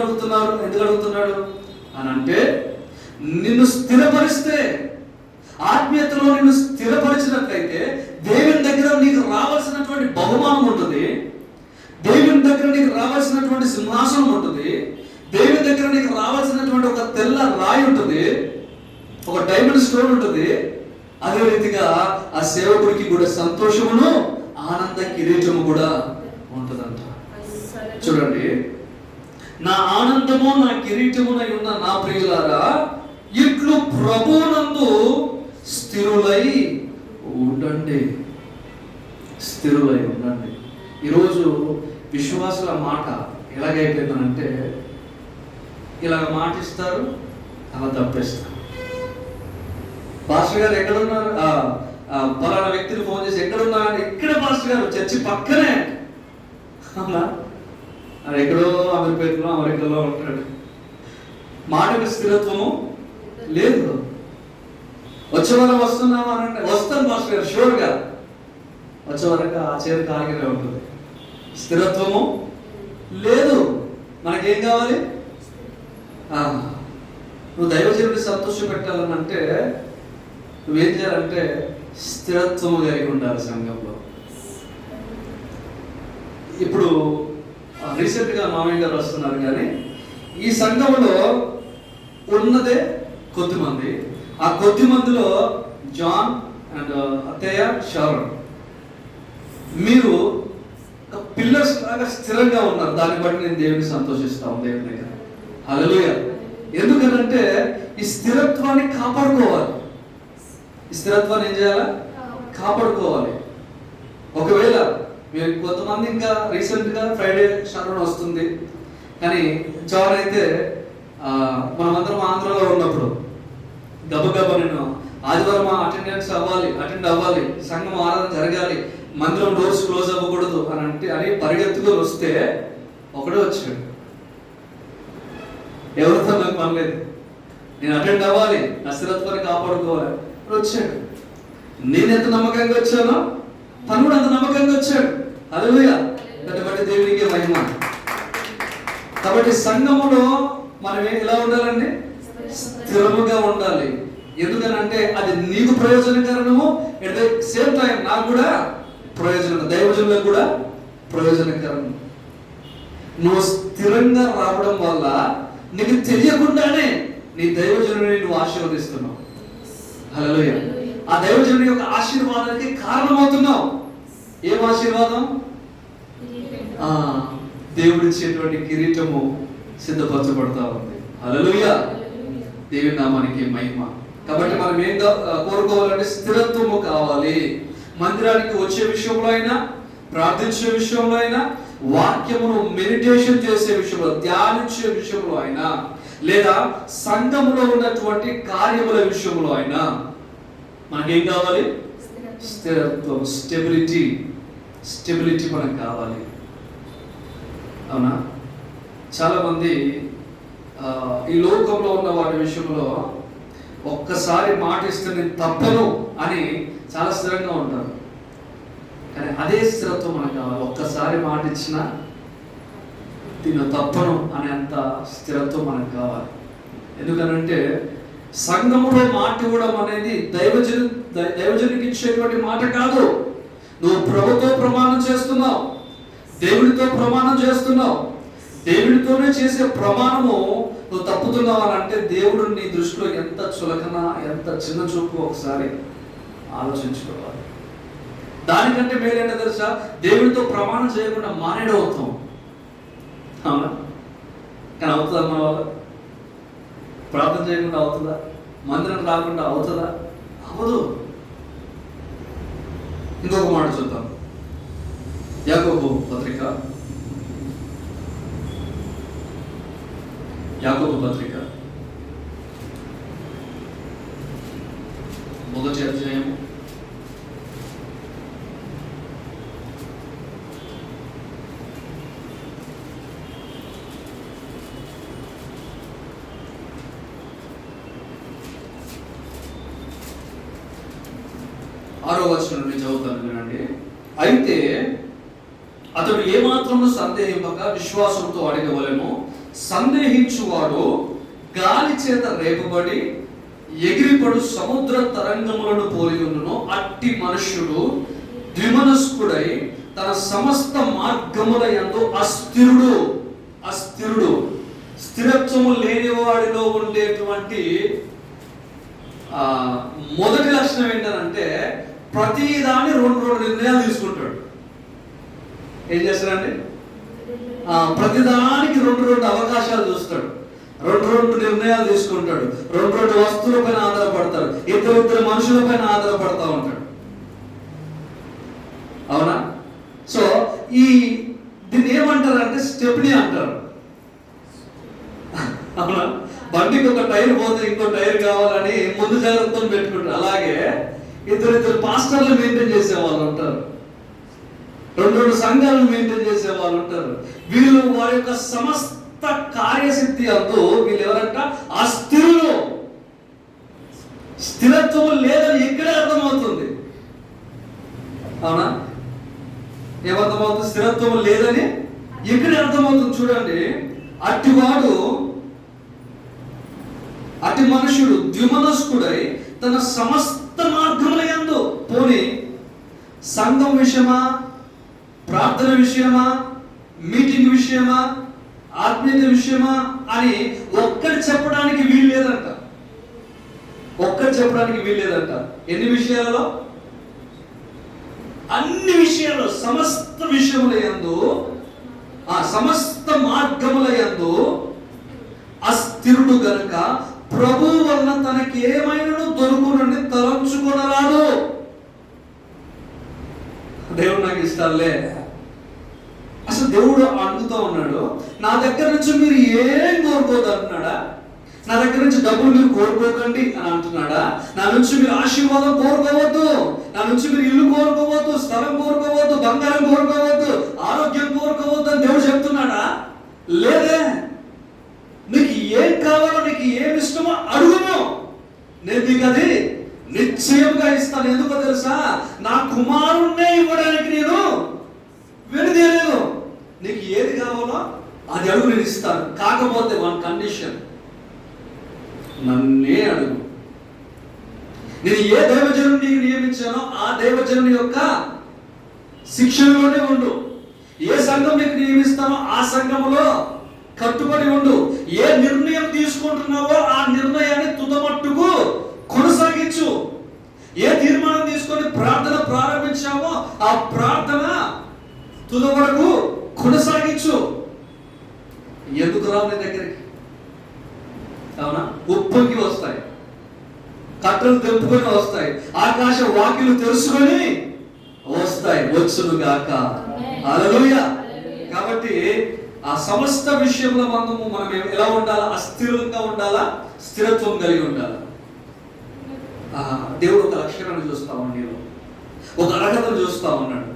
అడుగుతున్నాడు అని అంటే, నిన్ను స్థిరపరిస్తే, ఆత్మీయతలో నిన్ను స్థిరపరిచినట్లయితే దేవుని దగ్గర నీకు రావాల్సినటువంటి బహుమానం ఉంటుంది. దేవుని దగ్గర నీకు రావాల్సినటువంటి సింహాసనం ఉంటుంది. దేవుని దగ్గర నీకు రావాల్సినటువంటి ఒక తెల్ల రాయి ఉంటుంది, ఒక డైమండ్ స్టోన్ ఉంటుంది. అదే రీతిగా ఆ సేవకుడికి కూడా సంతోషమును ఆనంద కిరీటము కూడా ఉంటుందంట. చూడండి, నా ఆనందము నా కిరీటమునై ఉన్న నా ప్రియులారా, ఇట్లు ప్రభువునందు స్థిరులై ఉండండి. స్థిరులై ఉండండి. ఈరోజు విశ్వాసుల మాట ఎలాగైపోయిందనంటే, ఇలాగ మాటిస్తారు, అలా తప్పేస్తారు. పాస్టర్ గారు ఎక్కడున్నారు, పలానా వ్యక్తిని ఫోన్ చేసి ఎక్కడున్నారు, ఎక్కడ పాస్టర్ గారు, చర్చి పక్కనే. అవునా? అది ఎక్కడో అమెరికాలో అమెరికాలో ఉంటాడు. మాటకు స్థిరత్వము లేదు. వచ్చే వారం వస్తున్నామా అంటే, వస్తాను పాస్టర్ గారు షూర్గా. వచ్చే వరకు ఆ చీర కాలిగానే ఉంటుంది. స్థిరత్వము లేదు. మనకేం కావాలి? నువ్వు దైవజనుడిని సంతోష పెట్టాలని అంటే నువ్వేం చేయాలంటే స్థిరత్వము కలిగి ఉండాలి సంఘంలో. ఇప్పుడు రీసెంట్గా మామయ్య గారు వస్తున్నారు, కానీ ఈ సంఘంలో ఉన్నదే కొద్దిమంది. ఆ కొద్ది మందిలో జాన్ అండ్ అత్తయ్య షారోన్, మీరు పిల్లర్స్ లాగా స్థిరంగా ఉన్నారు. దాన్ని బట్టి నేను దేవుని సంతోషిస్తాను, దేవుని దగ్గర. హల్లెలూయా. ఎందుకనంటే ఈ స్థిరత్వాన్ని కాపాడుకోవాలి. ఈ స్థిరత్వాన్ని ఏం చేయాలా? కాపాడుకోవాలి. ఒకవేళ మీరు కొంతమంది ఇంకా రీసెంట్గా ఫ్రైడే షారోన్ వస్తుంది, కానీ జాన్ అయితే మనమందరం ఆంధ్రలో ఉన్నప్పుడు గబగబా నేను ఆదివారం అటెండ్ అవ్వాలి, సంఘం ఆరాధన జరగాలి, మందిరం డోర్స్ క్లోజ్ అవ్వకూడదు అని పరిగెత్తుకొని వస్తే ఒకడే వచ్చాడు. ఎవరితో నాకు పని లేదు, నేను అటెండ్ అవ్వాలి, నా స్థిరత్వాన్ని కాపాడుకోవాలి వచ్చాడు. నేను ఎంత నమ్మకంగా వచ్చానో తను కూడా అంత నమ్మకంగా వచ్చాడు. హల్లెలూయా. దాన్ని బట్టి దేవునికి మహిమ. కాబట్టి సంఘములో మనం ఎలా ఉండాలండి? స్థిరముగా ఉండాలి. ఎందుకనంటే అది నీకు ప్రయోజనకరము, ఎట్ ద సేమ్ టైం నాకు కూడా ప్రయోజనం, దైవజనులకు కూడా ప్రయోజనకరం. నువ్వు స్థిరంగా రావడం వల్ల నీకు తెలియకుండానే నీ దైవజనుని నువ్వు ఆశీర్వదిస్తున్నావు. హల్లెలూయా. ఆ దైవజనుని యొక్క ఆశీర్వాదానికి కారణమవుతున్నావు. ఏం ఆశీర్వాదం? దేవుడిచ్చేటువంటి కిరీటము సిద్ధపరచబడతా ఉంది. హల్లెలూయా. దేవుని నామానికి మహిమ. కాబట్టి మనం ఏం కోరుకోవాలంటే స్థిరత్వము కావాలి. మందిరానికి వచ్చే విషయంలో అయినా, ప్రార్థించే విషయంలో అయినా, వాక్యమును మెడిటేషన్ చేసే విషయంలో, ధ్యానించే విషయంలో అయినా, లేదా సంఘములో ఉన్నటువంటి కార్యముల విషయంలో అయినా మనకేం కావాలి? స్థిరత్వం, స్టెబిలిటీ మనకు కావాలి. అవునా? చాలా మంది ఈ లోకంలో ఉన్న వాటి విషయంలో ఒక్కసారి మాట ఇస్తే నేను తప్పను అని చాలా స్థిరంగా ఉంటారు. కానీ అదే స్థిరత్వం మనకు కావాలి. ఒక్కసారి మాట ఇచ్చినా నేను తప్పను అనేంత స్థిరత్వం మనకు కావాలి. ఎందుకనంటే సంఘములో మాట ఇవ్వడం అనేది దైవజనునికి ఇచ్చేటువంటి మాట కాదు. నువ్వు ప్రభుతో ప్రమాణం చేస్తున్నావు, దేవుడితో ప్రమాణం చేస్తున్నావు. దేవుడితోనే చేసే ప్రమాణము నువ్వు తప్పుతున్నావు అని అంటే దేవుడు నీ దృష్టిలో ఎంత చులకన, ఎంత చిన్న చూపు ఒకసారి ఆలోచించుకోవాలి. దానికంటే మేలేంటో తెలుసా? దేవుడితో ప్రమాణం చేయకుండా మానేయడం అవుతాం. అవునా? కానీ అవుతుందా? మన వల్ల ప్రార్థన చేయకుండా అవుతుందా? మందిరం రాకుండా అవుతుందా? అవ్వదు. ఇంకొక మాట చూద్దాం. యాకోబు పత్రిక 1వ అధ్యాయము 6వ వచనం నుండి చదువుతాను, వినండి. అయితే అతడు ఏమాత్రము సందేహింపక విశ్వాసంతో అడగవలెను. సందేహించువాడు గాలి చేత రేపబడి ఎగిరిపడు సముద్ర తరంగములను పోలి ఉండును. అట్టి మనుష్యుడు ద్విమనస్కుడై తన సమస్త మార్గముల యందు అస్థిరుడు. స్థిరత్వము లేని వాడిలో ఉండేటువంటి మొదటి లక్షణం ఏంటంటే ప్రతిదాన్ని రెండు నిర్ణయాలు తీసుకుంటాడు. ఏం చేస్తాడండి? ప్రతిదానికి రెండు అవకాశాలు చూస్తాడు, రెండు నిర్ణయాలు తీసుకుంటాడు, రెండు వస్తువుల పైన ఆధారపడతాడు, ఇద్దరు మనుషుల పైన ఆధారపడతా ఉంటాడు. అవునా? సో దీన్ని ఏమంటారంటే స్టెప్నీ అంటారు. అవునా? బండికి ఒక టైర్ పోతే ఇంకో టైర్ కావాలని ముందు జాగ్రత్తలు పెట్టుకుంటారు. అలాగే ఇద్దరు పాస్టర్లు మెయింటైన్ చేసే వాళ్ళు ఉంటారు, రెండు సంఘాలను మెయింటైన్ చేసే వాళ్ళు ఉంటారు. వీళ్ళు వారి యొక్క సమస్త కార్యసిద్ధి అంటూ వీళ్ళు ఎవరంట? అస్థిరులు. స్థిరత్వం లేదని ఇక్కడే అర్థమవుతుంది. అవునా? ఏమర్థమవుతుంది? స్థిరత్వం లేదని ఇక్కడే అర్థమవుతుంది. చూడండి, అట్టి మనుషుడు ద్విమనస్కుడై తన సమస్త మార్గముల యందు, పోని సంఘం విషయమా, ప్రార్థన విషయమా, మీటింగ్ విషయమా, ఆత్మీయత విషయమా అని ఒక్కటి చెప్పడానికి వీల్లేదంట. ఎన్ని విషయాలలో? అన్ని విషయాలు, సమస్త విషయముల యందు, సమస్త మార్గముల యందు అస్థిరుడు గనుక ప్రభు వలన తనకి ఏమైనా దొరుకునని తలంచుకొనరాదు. దేవుడు నాకు ఇష్టాలే. అసలు దేవుడు అడుగుతూ ఉన్నాడు, నా దగ్గర నుంచి మీరు ఏం కోరుకోదు అంటున్నాడా? నా దగ్గర నుంచి డబ్బులు మీరు కోరుకోకండి అని అంటున్నాడా? నా నుంచి మీరు ఆశీర్వాదం కోరుకోవద్దు, నా నుంచి మీరు ఇల్లు కోరుకోవద్దు, స్థలం కోరుకోవద్దు, బంగారం కోరుకోవద్దు, ఆరోగ్యం కోరుకోవద్దు అని దేవుడు చెప్తున్నాడా? లేదే. నీకు ఏం కావాలో, నీకు ఏమి ఇష్టమో అడుగును, నేను నీకు అది నిశ్చయంగా ఇస్తాను. ఎందుకో తెలుసా? నా కుమారుణ్ణే ఇవ్వడానికి నేను వెనుదీయలేదు. నీకు ఏది కావాలో అది అడుగు, నేను ఇస్తాను. కాకపోతే వన్ కండిషన్, నన్నే అడుగు. నేను ఏ దైవజనుడిని నియమించానో ఆ దైవజనుని యొక్క శిక్షణలోనే ఉండు. ఏ సంఘం నీకు నియమిస్తానో ఆ సంఘములో కట్టుబడి ఉండు. ఏ నిర్ణయం తీసుకుంటున్నావో ఆ నిర్ణయాన్ని తుదమట్టుకు కొనసాగించు. ఏ తీర్మానం తీసుకొని ప్రార్థన ప్రారంభించావో ఆ ప్రార్థన తుద వరకు కొనసాగించు. ఎందుకు రావు నీ దగ్గరికి? అవునా? ఉప్పొంగి వస్తాయి, కట్టలు తెంపుకొని వస్తాయి, ఆకాశ వాకిలు తెలుసుకొని వస్తాయి, వచ్చును గాక. హల్లెలూయా. కాబట్టి ఆ సమస్త విషయంలో మనం ఎలా ఉండాలా? అస్థిరంగా ఉండాలా, స్థిరత్వం కలిగి ఉండాలా. దేవుడు ఒక లక్షణాన్ని చూస్తా ఉన్నాడు, ఒక అర్హతను చూస్తా ఉన్నాడు.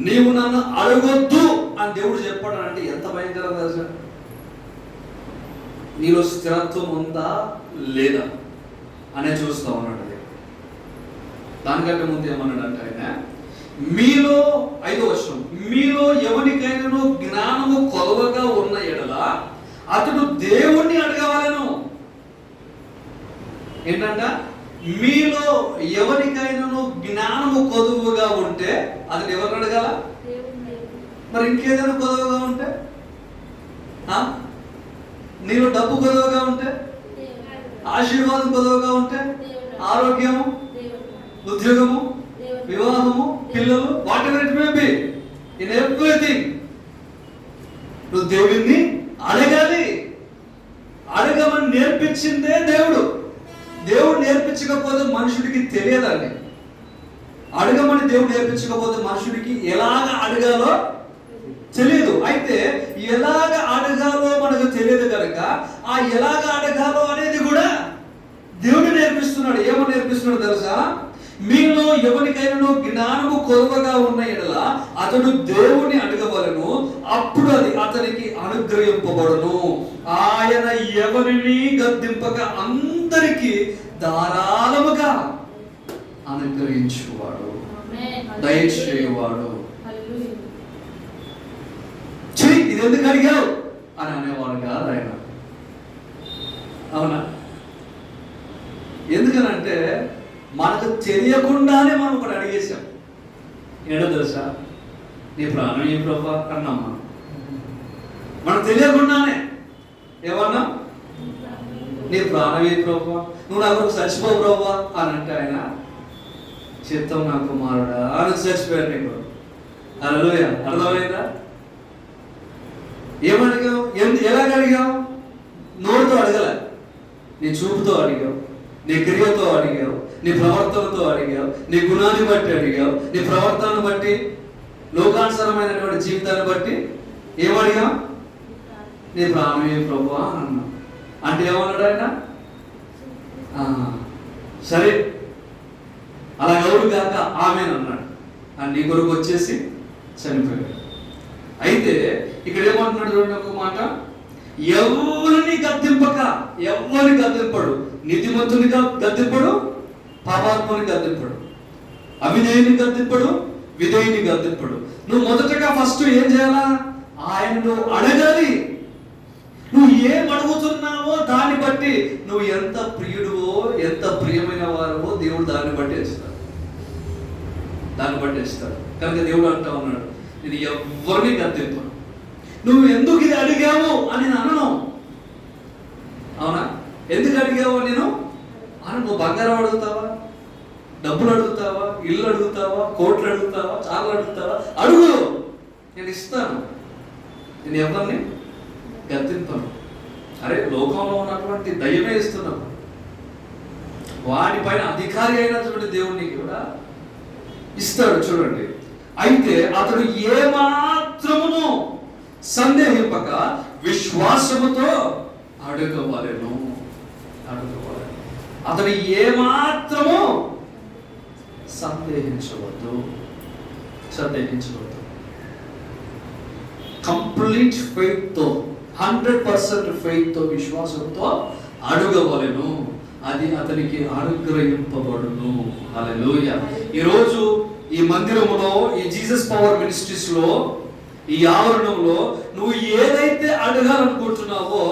నీవు నన్ను అడగొద్దు అని దేవుడు చెప్పాడు అంటే ఎంత భయంకరం తెలుసా? నీలో స్థిరత్వం ఉందా లేదా అనే చూస్తా ఉన్నాడు. దానికంటే ముందు ఏమన్నాడు అంటే ఆయన, మీలో 5వ వచనం, మీలో ఎవరికైనా జ్ఞానము కొలవగా ఉన్న ఎడల అతడు దేవుణ్ణి అడగవలెను. ఏంటంట? మీలో ఎవరికైనా జ్ఞానము కొదువుగా ఉంటే అతడు ఎవరిని అడగాల? మరి ఇంకేదైనా కొదువుగా ఉంటే, నీలో డబ్బు కొదువుగా ఉంటే, ఆశీర్వాదం కొదువుగా ఉంటే, ఆరోగ్యము, ఉద్యోగము, వివాహము, పిల్లలు, what ever it may be, in everything నువ్వు దేవుణ్ణి అడగాలి. అడగమని నేర్పించిందే దేవుడు. దేవుడు నేర్పించకపోతే మనుషుడికి తెలియదండి. అడగమని దేవుడు నేర్పించకపోతే మనుషుడికి ఎలాగ అడగాలో తెలియదు. అయితే ఎలాగ అడగాలో మనకు తెలియదు కనుక ఆ ఎలాగ అడగాలో అనేది కూడా దేవుడు నేర్పిస్తున్నాడు. ఏమో నేర్పిస్తున్నాడు తెలుసా? మీలో ఎవరికైనా జ్ఞానము కొరవగా ఉన్న ఎడల అతడు దేవుని అడగవలెను, అప్పుడు అది అతనికి అనుగ్రహింపబడును. ఆయన ఎవరిని గద్దింపక అందరికీ ధారాళముగా అనుగ్రహించువాడు, దయచేయువాడు. ఇది ఎందుకు అడిగావు అని అనేవాడు కాదు ఆయన. అవునా? ఎందుకనంటే మనకు తెలియకుండానే మనం ఒకటి అడిగేశాం. ఏంటో తెలుసా? నీ ప్రాణం ఏ ప్రభా అన్నామ్మా. మనం తెలియకుండానే ఏమన్నా, నీ ప్రాణం ఏ ప్రభా, నువ్వు నాకు చచ్చిపో ప్రభా అని అంటే ఆయన చిత్తం నా కుమారుడా అని చచ్చిపోయాడు నీకు. హల్లెలూయా. అర్థమైందా? ఏమడిగావు? ఎలాగ అడిగావు? నోటితో అడగల, నీ చూపుతో అడిగావు, నీ క్రియతో అడిగావు, నీ ప్రవర్తనతో అడిగావు, నీ గుణాన్ని బట్టి అడిగావు, నీ ప్రవర్తనను బట్టి, లోకానుసరమైనటువంటి జీవితాన్ని బట్టి ఏమడిగావు? నీ ప్రాణమే ప్రభువా అన్నా. అంటే ఏమన్నాడు ఆయన? సరే అలా ఎవరు కాక ఆమెనన్నాడు. అని నీ కొరకు వచ్చేసి చనిపోయాడు. అయితే ఇక్కడ ఏమంటున్నాడు చూడండి ఒక మాట, ఎవరిని గద్దింపక, ఎవరిని గద్దింపడు, నీతిమంతుని గద్దింపడు, పాపాత్ముని గద్దింపడు, అవిధేయుని గద్దింపడు, విధేయుని గద్దింపడు. నువ్వు మొదటగా ఫస్ట్ ఏం చేయాలా? ఆయనను అడగాలి. నువ్వు ఏం అడుగుతున్నావో దాన్ని బట్టి నువ్వు ఎంత ప్రియుడువో, ఎంత ప్రియమైన వారవో దేవుడు దాన్ని బట్టి ఇస్తాడు, దాన్ని బట్టి ఇస్తాడు. కనుక దేవుడు అంటా ఉన్నాడు, నేను ఎవరిని గద్దింపను. నువ్వు ఎందుకు ఇది అడిగావు అని నేను అనను. అవునా? ఎందుకు అడిగావు నేను అని. నువ్వు బంగారం అడుగుతావా, డబ్బులు అడుగుతావా, ఇల్లు అడుగుతావా, కోట్లు అడుగుతావా, చాలా అడుగుతావా? అడుగు, నేను ఇస్తాను. నేను ఎవరిని గద్దింపను. అరే, లోకంలో ఉన్నటువంటి దయ్యమే ఇస్తున్నావు, వాటిపైన అధికారి అయినటువంటి దేవుడిని కూడా ఇస్తాడు. చూడండి, అయితే అతడు ఏమాత్రమును సందేహింపక విశ్వాసముతో అడగవలెను. అతడు ఏమాత్రము సందేహించవద్దు. కంప్లీట్ ఫెయిత్ తో, 100% ఫెయిత్ తో, విశ్వాసంతో అడగవలెను, అది అతనికి అనుగ్రహింపబడును. హల్లెలూయా. ఈరోజు ఈ మందిరములో, ఈ జీసస్ పవర్ మినిస్ట్రీస్ లో, ఈ ఆవరణంలో నువ్వు ఏదైతే అడగాలనుకుంటున్నావో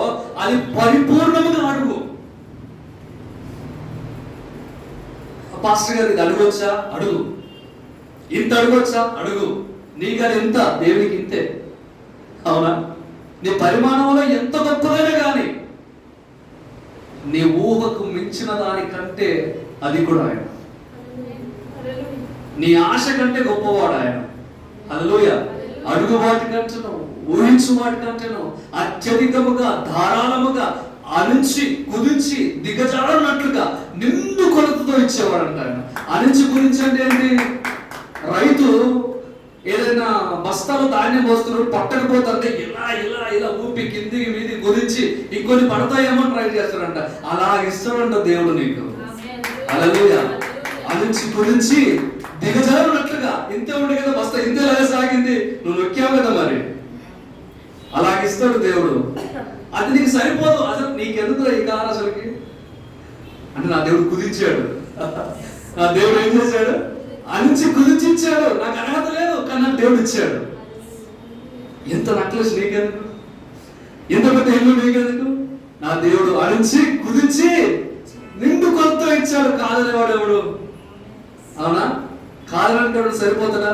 అది పరిపూర్ణంగా అడుగు. పాస్టర్ గారు ఇది అడగొచ్చా? అడుగు. ఇంత అడగొచ్చా? అడుగు. నీకు అది ఎంత, దేవునికి ఇంతే. అవునా? నీ పరిమాణంలో ఎంత గొప్పదైనా కానీ నీ ఊహకు మించిన దానికంటే అది కూడా ఆయన. నీ ఆశ కంటే గొప్పవాడు ఆయన. హల్లెలూయా. అడుగు వాటి కంటేను, ఊహించు వాటి కంటేను అత్యధికముగా, ధారాళముగా, అణించి కుదించి దిగజారునట్లుగా నిండు కొలతతో ఇచ్చేవాడంట ఆయన. అణించి కుదించి అంటే ఏంటి? రైతు ఏదైనా బస్తాలు ధాన్యం పోస్తున్నాడు, పట్టకపోతే ఇలా ఇలా ఇలా ఊపి కిందికి మీది కుదించి ఇంకొన్ని పడతాయేమో ట్రై చేస్తాడంట. అలా ఇస్తాడంట దేవుడు నీకు. హల్లెలూయా. అణించి కుదించి దిగజారునట్లుగా. ఇంతే ఉండే కదా బస్తా, ఇంతేలాగా సాగింది, నువ్వు నొక్కావు కదా, మరి అలాగిస్తాడు దేవుడు. అది నీకు సరిపోదు. అసలు నీకెందుకు ఈ కాలం అసలుకి అంటే నా దేవుడు కుదించాడు. నా దేవుడు ఏం చేశాడు? అణించి కుదించి ఇచ్చాడు. నాకు అర్హత లేదు, కానీ నాకు దేవుడు ఇచ్చాడు. ఎంత నక్లెస్ నీకెందుకు, ఎంత పెద్ద ఇల్లు నీకెందుకు? నా దేవుడు అణించి కుదించి నిండు కొలత ఇచ్చాడు. కాదనేవాడు ఎవడు? అవునా? కాదనంటే సరిపోతాడా?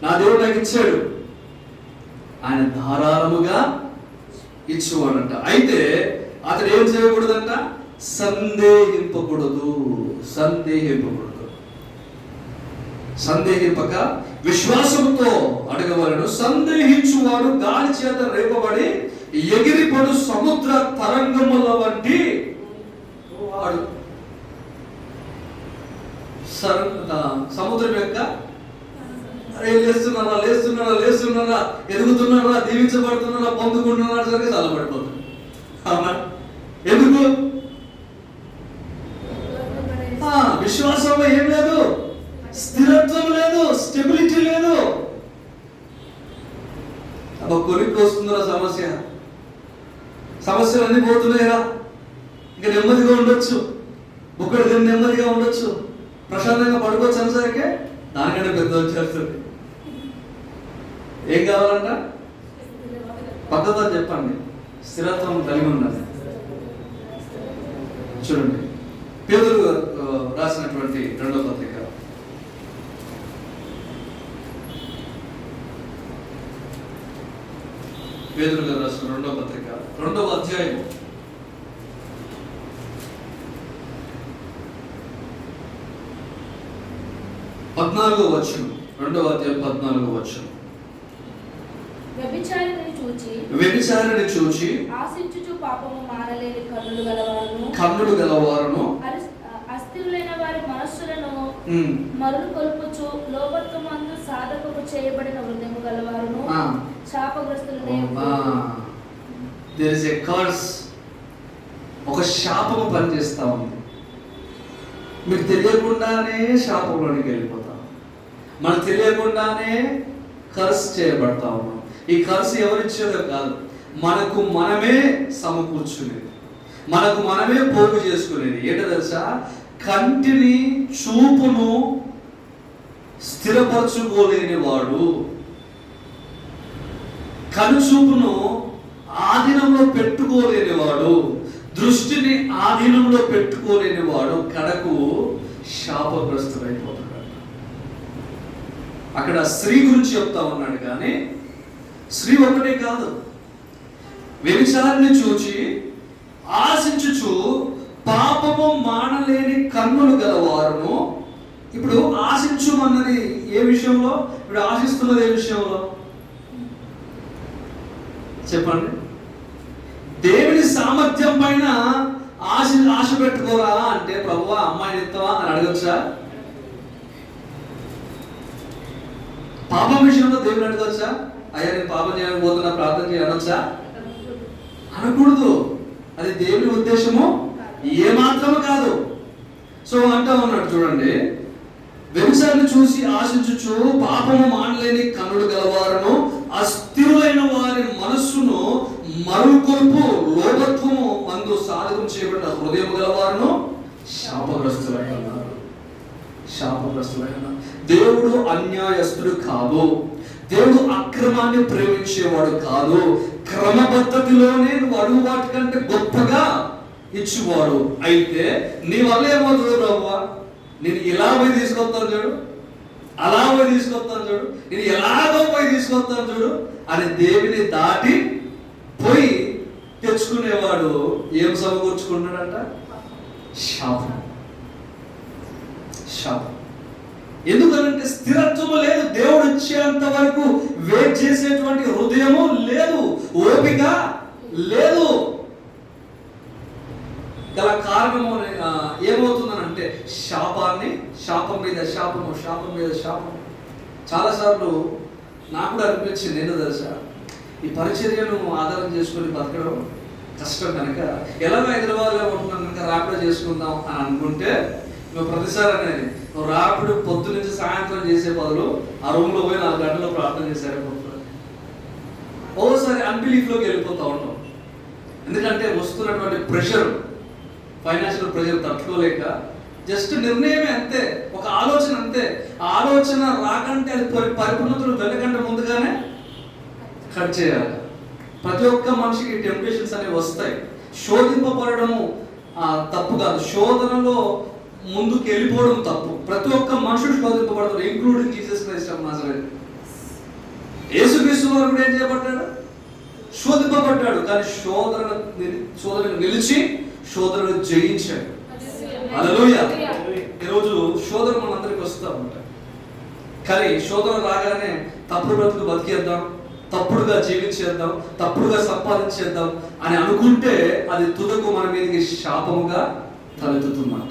నా దేవుడు నాకు ఇచ్చాడు. ఆయన ధారాళముగా ఇచ్చేవాడంట. అయితే అతడు ఏం చేయకూడదంట? సందేహింపకూడదు. సందేహింపక విశ్వాసంతో అడగవలను. సందేహించువాడు గాలి చేత రేపబడి ఎగిరిపడు సముద్ర తరంగముల వంటి వాడు. సముద్రం యొక్క లేస్తున్నారా, ఎదుగుతున్నారా, దీవించబడుతున్నారా, పొందుకుంటున్నారా, సరిగ్గా చల్లబడిపోతుంది. అవునా? ఎందుకు? విశ్వాసంలో ఏం లేదు, స్థిరత్వం లేదు, స్టెబిలిటీ లేదు. కొరికి వస్తుందా సమస్యలు అన్ని పోతున్నాయిరా, ఇంకా నెమ్మదిగా ఉండొచ్చు, బుక్కడి తిని నెమ్మదిగా ఉండొచ్చు, ప్రశాంతంగా పడుకోవచ్చు అనేసరికి దానికంటే పెద్ద వచ్చేస్తుంది. ఏం కావాలంట? పద్ధతి అని చెప్పండి, స్థిరత్వం కలిగి ఉండాలి. చూడండి, పేతురు రాసినటువంటి 2వ పత్రిక పేతురు గారు రాసిన 2వ పత్రిక 2వ అధ్యాయం 14వ వచనం. 2వ అధ్యాయం 14వ వచనం. వ్యభిచారిని చూచి ఆశించుచు పాపము మానలేని కన్నులు గలవారును అస్థిరులైన వారి మనస్సులను మరులు కొల్పుచు లోపత్వమందు సాధకము చేయబడిన హృదయము గలవారును శాపగ్రస్తులనే. There is a curse. ఒక శాపము పనిచేస్తా ఉంది. మీకు తెలియకుండానే శాపంలోనికి వెళ్ళిపోతాం. మనకు తెలియకుండానే కర్స్ చేయబడతా ఉన్నాం. ఈ కర్స్ ఎవరిచ్చేదో కాదు, మనకు మనమే సమకూర్చునేది, మనకు మనమే పోగు చేసుకునేది. ఏంటో తెలుసా? కంటిని చూపును స్థిరపరచుకోలేని వాడు, కనుచూపును ఆధీనంలో పెట్టుకోలేని వాడు, దృష్టిని ఆధీనంలో పెట్టుకోలేని వాడు కడకు శాపగ్రస్తుడైపోతాడు. అక్కడ స్త్రీ గురించి చెప్తా ఉన్నాడు, కానీ స్త్రీ ఒకటే కాదు, వ్యభిచారిని చూచి ఆశించుచు పాపము మానలేని కన్నులు గలవారును. ఇప్పుడు ఆశించుమన్నది ఏ విషయంలో? ఇప్పుడు ఆశిస్తున్నది ఏ విషయంలో చెప్పండి? దేవుని సామర్థ్యం పైన ఆశ పెట్టుకోరా అంటే, ప్రభువా అమ్మాయిని ఎత్తవా అని అడగచ్చా? పాపం విషయంలో దేవుని అడగచ్చా? అయ్యా నేను పాపం చేయకపోతున్నా, ప్రార్థన చేయనొచ్చా? అనకూడదు. అది దేవుని ఉద్దేశము ఏమాత్రము కాదు. సో అంటా ఉన్నాడు చూడండి, వ్యభిచారిని చూసి ఆశించుచు పాపము మానలేని కన్నులు గలవారును అస్థిరులైన వారి మనస్సును మరుకొల్పు లోపత్వము అందు సాధకం చేయబడిన హృదయం గలవారును శాపగ్రస్తులైన. దేవుడు అన్యాయస్తుడు కాదు, దేవుడు అక్రమాన్ని ప్రేమించేవాడు కాదు. క్రమపద్ధతిలోనే నువ్వు అడుగు వాటి కంటే గొప్పగా ఇచ్చేవాడు. అయితే నీ వల్ల ఏమవుతుంది ప్రభువా? నేను ఇలా పోయి తీసుకొస్తాను చూడు, అలా పోయి తీసుకొస్తాను చూడు, నేను ఎలాగో పోయి తీసుకొస్తాను చూడు అని దేవుని దాటి పోయి తెచ్చుకునేవాడు ఏం సమకూర్చుకున్నాడంట? శాపం. శాపం. ఎందుకనంటే స్థిరత్వము లేదు, దేవుడు వచ్చేంత వరకు వెయిట్ చేసేటువంటి హృదయము లేదు, ఓపిక లేదు. గల కారణము ఏమవుతుందనంటే శాపం మీద శాపం. చాలాసార్లు నాకు కూడా అనిపించింది, ఏంటో తెలుసా, ఈ పరిచర్యను ఆధారం చేసుకొని బతకడం కష్టం కనుక ఎలాగో హైదరాబాద్లో ఉంటున్నాను కనుక ర్యాపిడో చేసుకుందాం అని అనుకుంటే, నువ్వు ప్రతిసారి అనేది నువ్వు ర్యాపిడో పొద్దు నుంచి సాయంత్రం చేసే బదులు ఆ రూమ్లో పోయి 4 గంటలు ప్రార్థన చేశారు. ఓసారి అన్బిలీఫ్లోకి వెళ్ళిపోతూ ఉంటాం. ఎందుకంటే వస్తున్నటువంటి ప్రెషర్, ఫైనాన్షియల్ ప్రెషర్ తట్టుకోలేక జస్ట్ నిర్ణయమే అంతే, ఒక ఆలోచన అంతే. ఆ ఆలోచన రాకంటే అది పరిపూర్ణతలు వెళ్ళకంటే ముందుగానే కట్ చేయాలి. ప్రతి ఒక్క మనిషికి టెంప్టేషన్స్ అనేవి వస్తాయి. శోధింపబడము తప్పు కాదు, శోధనలో ముందుకు వెళ్ళిపోవడం తప్పు. ప్రతి ఒక్క మనుషుడు శోధింపబడతాడు, including Jesus Christ of Nazareth. యేసుక్రీస్తు వారు కూడా ఏం చేయబడ్డాడు? శోధింపబడ్డాడు. కానీ శోధనను నిలిచి శోధనను జయించాడు. హల్లెలూయా. ఈరోజు శోధన మనందరికి వస్తూ ఉంటాయి, కానీ శోధన రాగానే తప్పుడు బ్రతుకు బతికేద్దాం, తప్పుడుగా జీవించేద్దాం, తప్పుడుగా సంపాదించేద్దాం అని అనుకుంటే అది తుదకు మన మీదకి శాపముగా తలెత్తుతుందన్నమాట.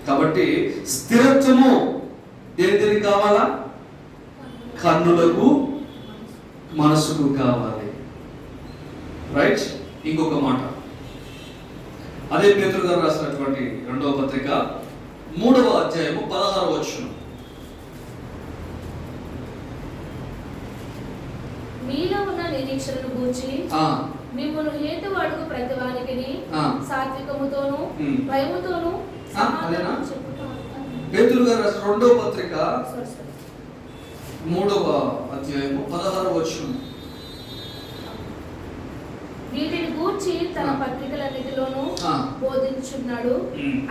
కాబట్టి స్థిరత్వము దేనికి కావాలా? కన్నులకు మనసుకు కావాలి. రైట్. ఇంకొక మాట, అదే పేతురు గారు రాసినటువంటి 2వ పత్రిక 3వ అధ్యాయము 16వ వచనం. మీలో ఉన్న నిరీక్షణను గూర్చి మిమ్మల్ని హేతువు అడుగు ప్రతి వానికిని సాత్వికముతోను భయముతోను పేతురు గారు రాసిన 2వ పత్రిక 3వ అధ్యాయము 16వ వచనం. వీటిని గూర్చి తన పత్రికలన్నిటిలోనూ బోధించున్నాడు.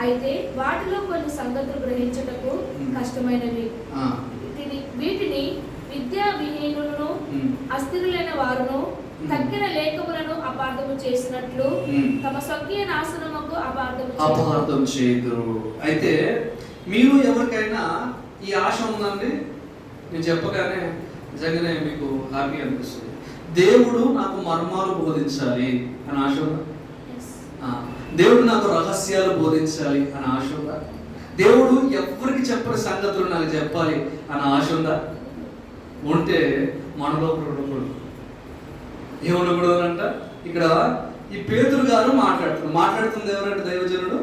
అయితే వాటిలో కొన్ని సంగతులు గ్రహించుటకు కష్టమైనవి. వీటిని విద్యా విహీనులను అస్థిరులైన వారును తక్కిన లేఖములను అపార్థము చేసినట్లు తమ స్వకీయ నాశనముకు అపార్థం చేయుదురు. అయితే మీరు ఎవరికైనా ఈ ఆశ ఉందండి, నేను చెప్పగానే నిజంగానే మీకు హ్యాపీ అనిపిస్తుంది. దేవుడు నాకు మర్మాలు బోధించాలి అని ఆశ ఉందా? దేవుడు నాకు రహస్యాలు బోధించాలి అని ఆశ ఉందా? దేవుడు ఎవరికి చెప్పని సంగతులు నాకు చెప్పాలి అని ఆశ ఉందా? ఉంటే మనలో ఉండకూడదు. ఏముండకూడదంట? ఇక్కడ ఈ పేతురు గారు మాట్లాడుతుంది ఎవరంటే దైవజనుడు.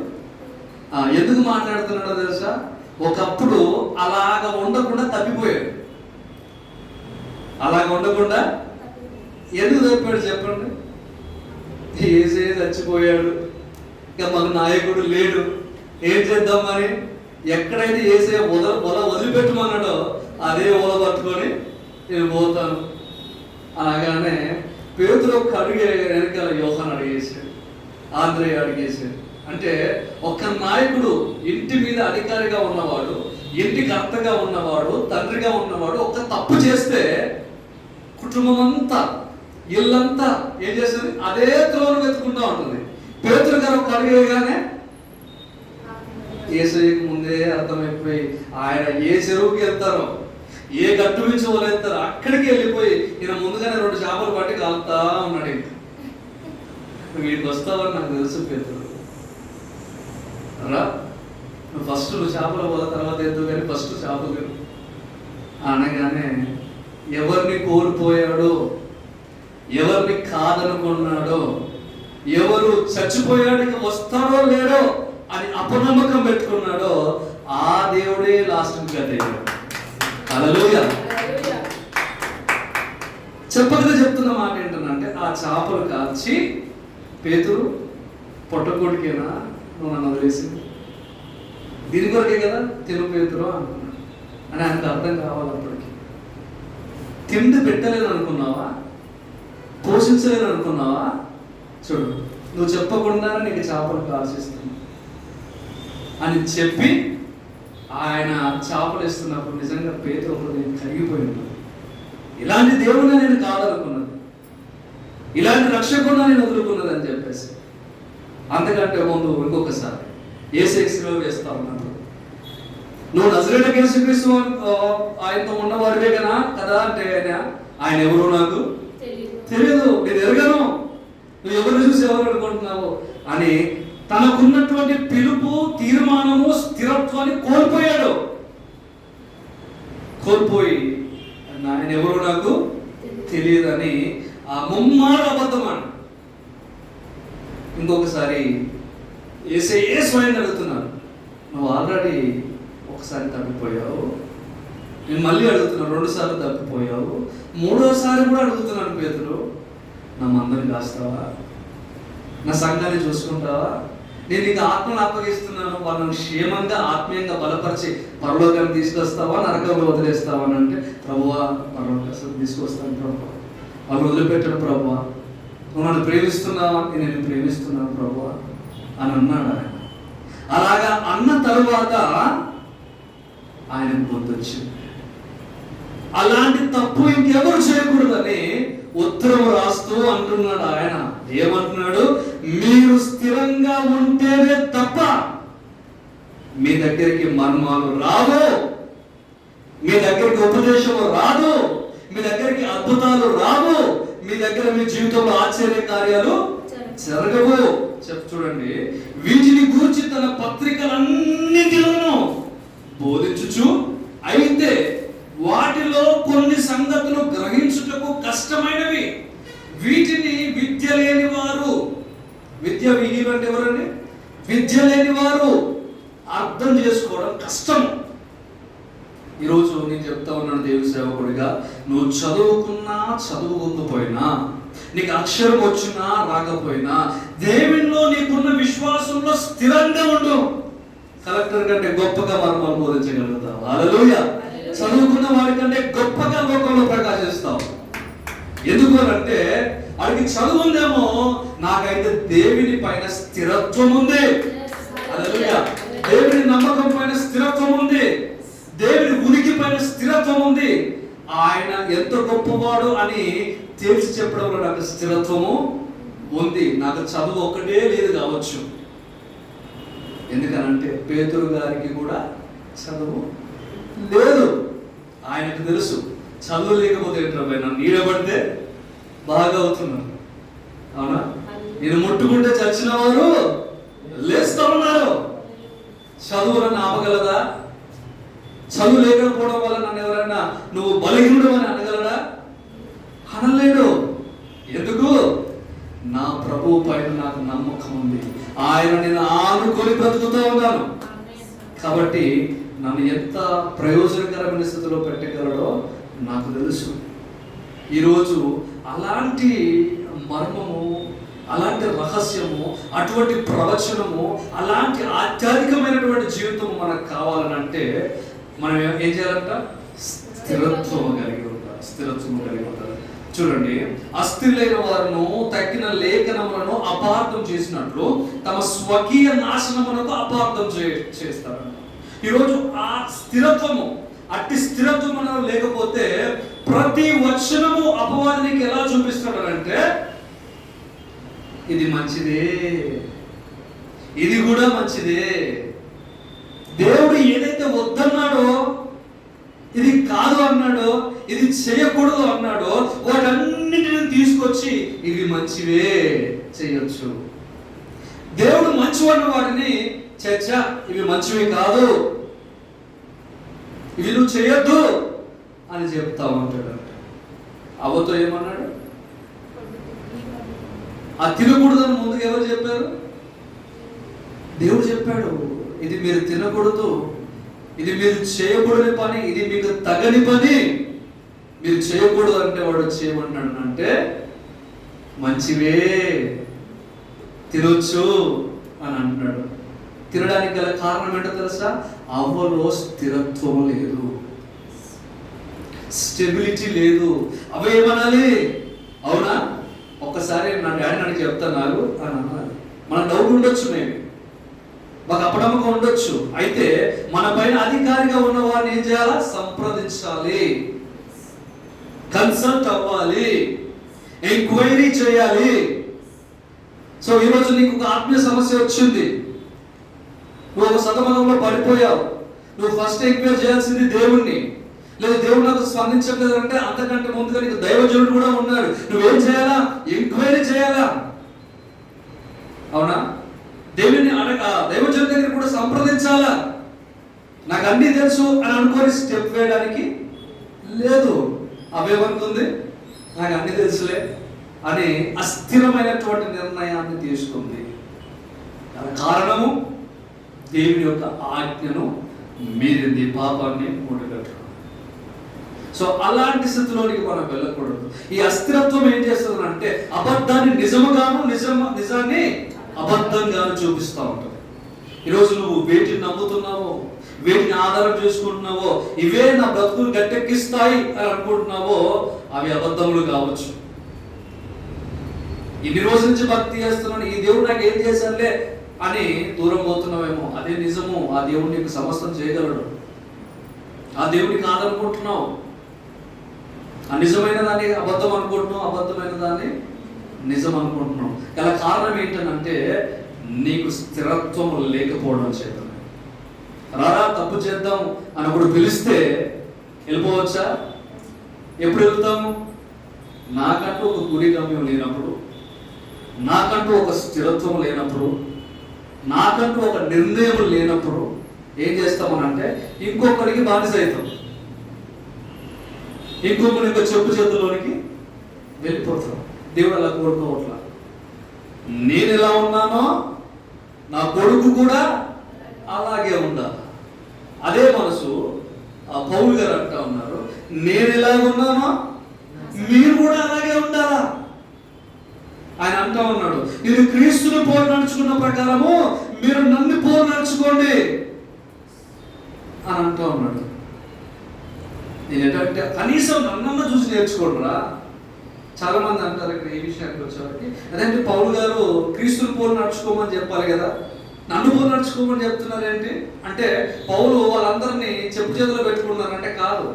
ఎందుకు మాట్లాడుతున్నాడో తెలుసా? ఒకప్పుడు అలాగ ఉండకుండా తప్పిపోయాడు. అలాగ ఉండకుండా ఎందుకు తప్పాడు చెప్పండి? ఏసే చచ్చిపోయాడు, ఇక మాకు నాయకుడు లేడు, ఏం చేద్దాం మరి? ఎక్కడైతే ఏసే వదిలిపెట్టమన్నాడో అదే ఓల పట్టుకొని నేను పోతాను. అలాగానే పేతురు ఒక అడిగే వెనకాల యోహాను అడిగేశాడు, ఆంద్రేయ అడిగేశాడు. అంటే ఒక నాయకుడు, ఇంటి మీద అధికారిగా ఉన్నవాడు, ఇంటికి అత్తగా ఉన్నవాడు, తండ్రిగా ఉన్నవాడు ఒక తప్పు చేస్తే కుటుంబం అంతా, ఇల్లంతా ఏం చేస్తుంది? అదే త్రోను వెతుకుంటూ ఉంటుంది. పేతురు గారు ఒక అడిగేగానే యేసయ్యకు ముందే అర్థమైపోయి ఆయన ఏ చెరువుకి వెళ్తారో, ఏ గట్టు నుంచి వదిలేస్తారో అక్కడికి వెళ్ళిపోయి ఈయన ముందుగానే 2 చేపలు పట్టి కాలుతా ఉన్నాడు. వీడికి వస్తావని నాకు తెలుసు పేతురు, రా నువ్వు ఫస్ట్ చేపలు పోల తర్వాత ఎద్దు కానీ ఫస్ట్ చేపలు అనగానే ఎవరిని కోల్పోయాడో, ఎవరిని కాదనుకున్నాడో, ఎవరు చచ్చిపోయాడికి వస్తాడో లేడో అని అపనమ్మకం పెట్టుకున్నాడో ఆ దేవుడే లాస్ట్ గతయ్యాడు. హల్లెలూయా. చెప్పకనే చెప్తున్న మాట ఏంటంటే, ఆ చేపలు కాల్చి పేతురు పొట్టకోటికేనా నువ్వు నన్ను వదిలేసింది, దీని కొరకే కదా తిను పేతురు అనుకున్నాడు అని ఆయనకు అర్థం కావాలి. అప్పటికి తిండి పెట్టలేను అనుకున్నావా? పోషించలేను అనుకున్నావా? చూడు, నువ్వు చెప్పకుండా నీకు చేపలు కాల్చేస్తుంది అని చెప్పి ఆయన చేపలు ఇస్తున్నప్పుడు నిజంగా పేతురు హృదయం కరిగిపోయింది. ఇలాంటి దేవుడిని నేను కాదనుకున్నది, ఇలాంటి రక్షకుడిని నేను వదులుకున్నది అని చెప్పేసి. అంతకంటే ముందు ఇంకొకసారి యేసుక్రీస్తులో వేస్తా ఉన్నాను, నువ్వు నజరేయుడైన యేసుక్రీస్తు ఆయనతో ఉన్నవాడివే కదా అంటే ఆయన ఎవరో నాకు తెలియదు, నేను ఎరగను, నువ్వు ఎవరిని చూసి ఎవరు అనుకుంటున్నావు అని తనకున్నటువంటి పిలుపు, తీర్మానము, స్థిరత్వాన్ని కోల్పోయాడు. కోల్పోయి ఆయన ఎవరో నాకు తెలియదని ఆ ముమ్మారు అబద్ధమాడు. ఇంకొకసారి యేసయ్యే స్వయంగా అడుగుతున్నాను, నువ్వు ఆల్రెడీ ఒకసారి తప్పిపోయావు, నేను మళ్ళీ అడుగుతున్నాను, 2 సార్లు తప్పిపోయావు, 3వసారి కూడా అడుగుతున్నాను పేతురు, నా మందని కాస్తావా? నా సంఘాన్ని చూసుకుంటావా? నేను నీకు ఆత్మను అప్పగిస్తున్నాను, వాళ్ళని క్షేమంగా ఆత్మీయంగా బలపరిచి పరలోకాన్ని తీసుకొస్తావా, నరకంలో వదిలేస్తావా అని అంటే, ప్రభువా పరలోకం తీసుకొస్తాను ప్రభువా, వాళ్ళు వదిలిపెట్టాడు ప్రభువా, నువ్వు నన్ను ప్రేమిస్తున్నావా? నేను ప్రేమిస్తున్నాను ప్రభువా అని అన్నాడు ఆయన. అలాగా అన్న తరువాత ఆయన బుద్ధొచ్చింది. అలాంటి తప్పు ఇంకెవరు చేయకూడదని ఉత్తరం రాస్తూ అంటున్నాడు ఆయన. ఏమంటున్నాడు? మీరు స్థిరంగా ఉంటేనే తప్ప మీ దగ్గరికి మర్మాలు రావు, మీ దగ్గరికి ఉపదేశము రాదు, మీ దగ్గరికి అద్భుతాలు రావు, మీ దగ్గర మీ జీవితంలో ఆశ్చర్య కార్యాలు జరగవు. చూడండి, వీటిని గూర్చి తన పత్రికలన్నిటిలోనూ బోధించుచు, అయితే వాటిలో కొన్ని సంగతులు గ్రహించుటకు కష్టమైనవి, వీటిని విద్య లేని వారు, విద్య విహీనులు అంటే ఎవరండి? విద్య లేని వారు అర్థం చేసుకోవడం కష్టం. ఈరోజు నేను చెప్తా ఉన్నాను దేవుని సేవకుడిగా, నువ్వు చదువుకున్నా చదువుకోకపోయినా, నీకు అక్షరం వచ్చినా రాకపోయినా, దేవునిలో నీకున్న విశ్వాసంలో స్థిరంగా ఉండు. కలెక్టర్ కంటే గొప్పగా మర్మాలు బోధించగలుగుతావు. హల్లెలూయా. చదువుకున్న వాడి కంటే గొప్పగా లోకంలో ప్రకాశిస్తావు. ఎందుకు అంటే వాడికి చదువు ఉందేమో, నాకైతే దేవుని పైన స్థిరత్వం ఉంది. హల్లెలూయా. దేవుని నమ్మకం పైన స్థిరత్వం ఉంది, దేవుని ఉనికి పైన స్థిరత్వం ఉంది. ఆయన ఎంత గొప్పవాడు అని తేల్చి చెప్పడంలో నాకు స్థిరత్వము ఉంది. నాకు చదువు ఒక్కటే లేదు కావచ్చు, ఎందుకనంటే పేతురు గారికి కూడా చదువు లేదు. ఆయనకు తెలుసు చదువు లేకపోతే ఏంటంటే నన్ను నీడబడితే బాగా అవుతున్నారు. అవునా? నేను ముట్టుకుంటే చచ్చిన వారు లేస్తూ ఉన్నారు. చదువు నన్ను ఆపగలదా? చదువు లేకపోవడం వల్ల నన్ను ఎవరైనా నువ్వు బలహీనుడు అని అనగలడా? అనలేడు. ఎందుకు? నా ప్రభువు పైన నాకు నమ్మకం ఉంది. ఆయన నేను ఆనుకొని బ్రతుకుతూ ఉన్నాను. కాబట్టి నన్ను ఎంత ప్రయోజనకరమైన స్థితిలో పెట్టగలడో నాకు తెలుసు. ఈరోజు అలాంటి మర్మము, అలాంటి రహస్యము, అటువంటి ప్రవచనము, అలాంటి ఆధ్యాత్మికమైనటువంటి జీవితం మనకు కావాలనంటే మనం ఏం చేయాలంట? స్థిరత్వము కలిగి ఉండాలి. స్థిరత్వము కలిగి ఉండాలి. చూడండి, అస్థిరులైన వారును తక్కిన లేఖనములను అపార్థం చేసినట్లు తమ స్వకీయ నాశనమునకు అపార్థం చేస్తారు. ఈరోజు ఆ స్థిరత్వము, అట్టి స్థిరత్వం మనలో లేకపోతే ప్రతి వచనము అపవాదినికి ఎలా చూపిస్తాడంటే ఇది మంచిదే, ఇది కూడా మంచిదే. దేవుడు ఏదైతే వద్దన్నాడో, ఇది కాదు అన్నాడో, ఇది చేయకూడదు అన్నాడో వాటన్నిటిని తీసుకొచ్చి ఇవి మంచివే చేయొచ్చు. దేవుడు మంచివన్న వాటిని చర్చ ఇవి మంచివి కాదు, ఇవి నువ్వు చేయొద్దు అని చెప్తా ఉంటాడు. అవ్వతో ఏమన్నాడు? ఆ తినకూడదని ముందుకు ఎవరు చెప్పారు? దేవుడు చెప్పాడు, ఇది మీరు తినకూడదు, ఇది మీరు చేయకూడని పని, ఇది మీకు తగని పని, మీరు చేయకూడదు అంటే వాడు చేయమన్నాడు అంటే మంచివే తినొచ్చు అని అంటున్నాడు. తినడానికి గల కారణం ఏంటో తెలుసా? అవ్వలో స్థిరత్వం లేదు, స్టెబిలిటీ లేదు. అవేమనాలి? అవునా? ఒక్కసారి నా డాడీ నన్ను చెప్తాను అని అన్నారు. మన డౌట్ ఉండొచ్చు, మేము మాకు అప్పడమ్మగా ఉండొచ్చు. అయితే మన పైన అధికారిగా ఉన్న వారిని ఏం చేయాలా? సంప్రదించాలి, కన్సల్ట్ అవ్వాలి, ఎంక్వైరీ చేయాలి. సో ఈరోజు నీకు ఒక ఆత్మీయ సమస్య వచ్చింది, నువ్వు ఒక సతమతంలో పడిపోయావు, నువ్వు ఫస్ట్ ఎంక్వైరీ చేయాల్సింది దేవుణ్ణి. లేదా దేవుడు నాకు స్పందించట్లేదు అంటే అంతకంటే ముందుగా నీకు దైవజనుడు కూడా ఉన్నాడు. నువ్వేం చేయాలా? ఎంక్వైరీ చేయాలా. అవునా? దేవుని దైవజనుడి దగ్గర కూడా సంప్రదించాలా. నాకు అన్నీ తెలుసు అని అనుకొని స్టెప్ వేయడానికి లేదు. అవేమనుకుంది? నాకు అన్నీ తెలుసులే అని అస్థిరమైనటువంటి నిర్ణయాన్ని తీసుకుంది. కారణము దేవుని యొక్క ఆజ్ఞను మీరింది, పాపాన్ని మూటగట్టు. సో అలాంటి స్థితిలోనికి మనం వెళ్ళకూడదు. ఈ అస్థిరత్వం ఏం చేస్తుంది అంటే అబద్ధాన్ని నిజముగాను, నిజాన్ని అబద్ధంగాను చూపిస్తూ ఉంటుంది. ఈరోజు నువ్వు వేటిని నమ్ముతున్నావో, వేటిని ఆధారం చేసుకుంటున్నావో, ఇవే నా బ్రతుకులు గట్టెక్కిస్తాయి అని అనుకుంటున్నావో అవి అబద్ధములు కావచ్చు. ఇన్ని రోజుల నుంచి భక్తి చేస్తున్నాను, ఈ దేవుడు నాకు ఏం చేశానులే అని దూరం పోతున్నావేమో. అదే నిజము. ఆ దేవుడు నీకు సమస్తం చేయగలడు. ఆ దేవుడికి కాదనుకుంటున్నావు, ఆ నిజమైన దాన్ని అబద్ధం అనుకుంటున్నావు, అబద్ధమైన దాన్ని నిజం అనుకుంటున్నావు. గల కారణం ఏంటంటే నీకు స్థిరత్వం లేకపోవడం చేత. రారా తప్పు చేద్దాం అని ఒకడు పిలిస్తే వెళ్ళిపోవచ్చా? ఎప్పుడు వెళ్తాము? నాకంటూ ఒక గురి గమ్యం లేనప్పుడు, నాకంటూ ఒక స్థిరత్వం లేనప్పుడు, నాకంటూ ఒక నిర్ణయం లేనప్పుడు ఏం చేస్తామనంటే ఇంకొకరికి బానిస అవుతాం, ఇంకొకరి యొక్క చెప్పు చేతుల్లోనికి వెళ్ళిపోతాం. దేవుడు అలా కోరుకోవట్లా. నేను ఎలా ఉన్నానో నా కొడుకు కూడా అలాగే ఉండాలి. అదే మనసు పౌలు గారు అంటా ఉన్నారు, నేను ఎలా ఉన్నానో మీరు కూడా అలాగే ఉండాలా. ఆయన అంటా ఉన్నాడు, నేను క్రీస్తుని పోరు నడుచుకున్న ప్రకారము మీరు నన్ను పోరు నడుచుకోండి అని అంటా ఉన్నాడు. నేను ఏంటంటే కనీసం నన్నన్నా చూసి నేర్చుకోండిరా. చాలా మంది అంటారు ఇక్కడ ఏ విషయానికి వచ్చేవారికి, అదేంటి పౌలు గారు క్రీస్తుని పోరు నడుచుకోమని చెప్పాలి కదా, నన్ను పోరు నడుచుకోమని చెప్తున్నారు ఏంటి అంటే పౌలు వాళ్ళందరినీ చెప్పు చేతిలో పెట్టుకున్నారంటే కాదు.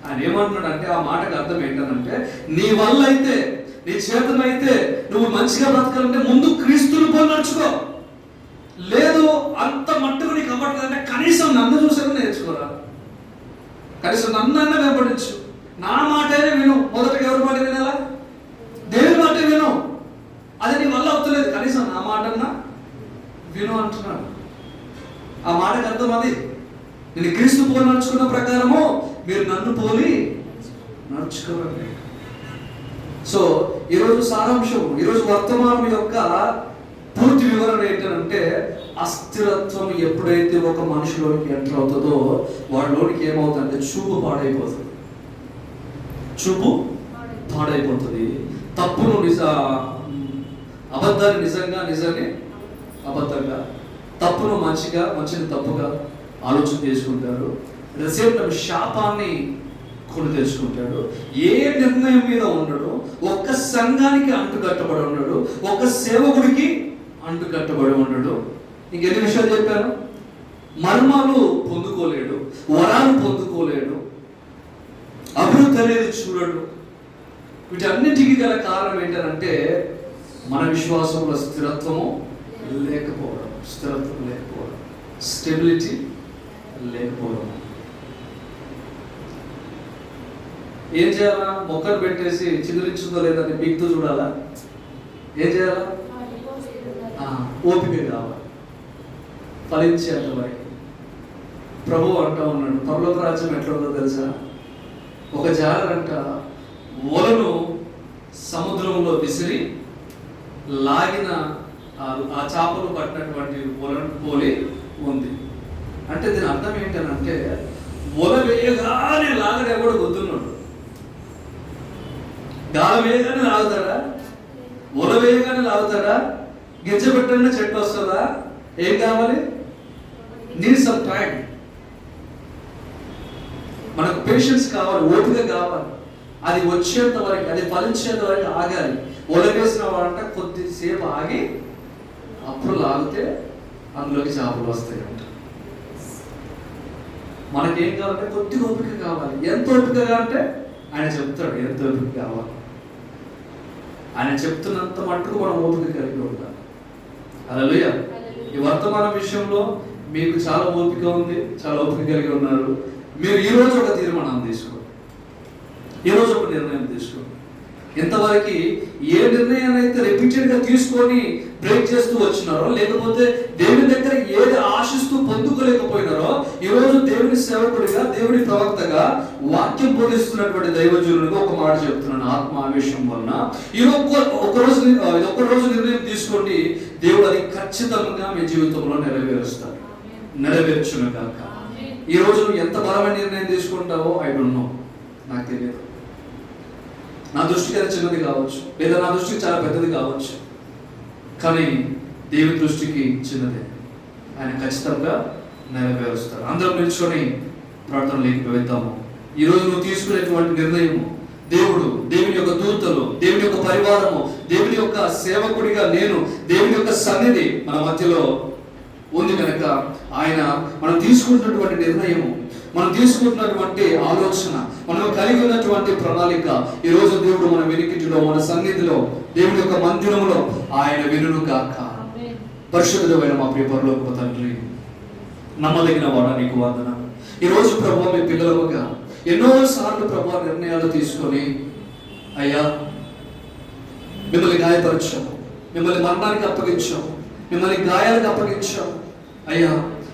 ఆయన ఏమంటున్నాడంటే, ఆ మాటకు అర్థం ఏంటంటే, నీ వల్ల అయితే, నీ చేతనైతే నువ్వు మంచిగా బ్రతకాలంటే ముందు క్రీస్తుని పోలి నడుచుకో. లేదు అంత మట్టుకు నీకు అవ్వట్లేదంటే కనీసం నన్ను చూసేది నేర్చుకోరా, కనీసం నన్ను వెంబడించు, నా మాటనే విను. మొదటగా ఎవరి మాట వినాలా? దేవుని మాట విను. అది నీ వల్ల అవుతలేదు, కనీసం నా మాటన్నా విను అంటున్నాడు. ఆ మాటకు అర్థం అది, నేను క్రీస్తు పోలి నడుచుకున్న ప్రకారము మీరు నన్ను పోలి నడుచుకోవాలి. సో ఈరోజు సారాంశం, ఈరోజు వర్తమానం యొక్క పూర్తి వివరణ ఏంటంటే, అస్థిరత్వం ఎప్పుడైతే ఒక మనిషిలోనికి ఎంటర్ అవుతుందో వాడిలోనికి ఏమవుతుందంటే చూపు పాడైపోతుంది. చూపు పాడైపోతుంది. తప్పును అబద్ధాన్ని నిజంగా, నిజాన్ని అబద్ధంగా, తప్పును మంచిగా, మంచిని తప్పుగా ఆలోచన చేసుకుంటారు. సేమ్ టైం శాపాన్ని కొని తెచ్చుకుంటాడు. ఏ నిర్ణయం మీద ఉండడు, ఒక్క సంఘానికి అంటుకట్టబడి ఉండడు, ఒక్క సేవకుడికి అంటుకట్టబడి ఉండడు. ఇంకెన్ని విషయాలు చెప్పాను. మర్మాలు పొందుకోలేడు, వరాలు పొందుకోలేడు, అభివృద్ధి అనేది చూడడు. వీటన్నిటికీ గల కారణం ఏంటంటే మన విశ్వాసంలో స్థిరత్వము లేకపోవడం, స్థిరత్వం లేకపోవడం, స్టెబిలిటీ లేకపోవడం. ఏం చేయాలా? మొక్కలు పెట్టేసి చిగురించుందో లేదని పీక్తూ చూడాలా? ఏం చేయాలా? ఓపిక కావాలి, ఫలించేంత వరకు. ప్రభు అంటా ఉన్నాడు, పరలోక రాజ్యం ఎట్లా ఉందో తెలుసా? ఒక జాలరంట వలను సముద్రంలో విసిరి లాగిన ఆ చేపలు పట్టినటువంటి వలను పోలి ఉంది. అంటే దీని అర్థం ఏంటనంటే, వల వేయగానే లాగడే కూడా గుద్దున్నాడు. గాల వేయగానే లాగుతాడా? వల వేయగానే లాగుతాడా? గింజ పెట్టిన చెట్టు వస్తుందా? ఏం కావాలి? Need some time. మనకు పేషెన్స్ కావాలి, ఓపిక కావాలి. అది వచ్చేంత వరకు, అది ఫలించేంత వరకు ఆగాలి. ఒలవేసిన వాడంట కొద్దిసేపు ఆగి అప్పుడు లాగితే అందులోకి చేపలు వస్తాయి అంట. మనకేం కావాలంటే కొద్దిగా ఓపిక కావాలి. ఎంత ఓపికగా అంటే ఆయన చెప్తాడు ఎంత ఓపిక కావాలి. ఆయన చెప్తున్నంత మట్టుకు మనం ఓపిక కలిగి ఉండాలి. హల్లెలూయా. ఈ వర్తమాన విషయంలో మీకు చాలా ఓపిక ఉంది, చాలా ఓపిక కలిగి ఉన్నారు. మీరు ఈరోజు ఒక తీర్మానం తీసుకోండి, ఈరోజు ఒక నిర్ణయం తీసుకోండి. ఇంతవరకు ఏ నిర్ణయాన్ని అయితే రిపీటెడ్గా తీసుకొని బ్రేక్ చేస్తూ వచ్చినారో, లేకపోతే దేవుని దగ్గర ఏది ఆశిస్తూ పొందుకోలేకపోయినారో, ఈరోజు దేవుని సేవకుడిగా, దేవుని ప్రవక్తగా, వాక్యం బోధిస్తున్నటువంటి దైవజనుడిగా ఒక మాట చెప్తున్నాను. ఆత్మ ఆవేశం వలన ఈరోజు ఒక రోజు నిర్ణయం తీసుకోండి, దేవుడు అది ఖచ్చితంగా మీ జీవితంలో నెరవేరుస్తాడు, నెరవేర్చును కాక. ఈ రోజు నువ్వు ఎంత బలమైన నిర్ణయం తీసుకుంటావో ఐ డోంట్ నో, నాకు తెలియదు. నా దృష్టికి అది చిన్నది కావచ్చు, లేదా నా దృష్టికి చాలా పెద్దది కావచ్చు, కానీ దేవుని దృష్టికి చిన్నదే. ఆయన ఖచ్చితంగా నెరవేరుస్తాడు. అందరం నిల్చొని ప్రార్థనలోకి వెళ్తాము. ఈరోజు నువ్వు తీసుకునేటువంటి నిర్ణయము, దేవుడు, దేవుని యొక్క దూతలు, దేవుని యొక్క పరివారము, దేవుని యొక్క సేవకుడిగా నేను, దేవుని యొక్క సన్నిధి మన మధ్యలో ఉంది కనుక ఆయన మనం తీసుకుంటున్నటువంటి నిర్ణయము, మనం తీసుకుంటున్నటువంటి ఆలోచన, మనం కలిగి ఉన్నటువంటి ప్రణాళిక ఈరోజు దేవుడు మన వెనుకిటిలో, మన సన్నిధిలో, దేవుని యొక్క మందిరంలో ఆయన వినును కాక. పరిశుద్ధుడైన మా ప్రియ పరలోకపు తండ్రి, నమ్మదగిన వాడా నీకు వందనాలు. ఈరోజు ప్రభువా మీ పిల్లలుగా ఎన్నో సార్లు ప్రభువా నిర్ణయాలు తీసుకొని అయ్యా మిమ్మల్ని గాయపరిచాము, మిమ్మల్ని మరణానికి అప్పగించాము, మిమ్మల్ని గాయాలకు అప్పగించాము. అయ్యా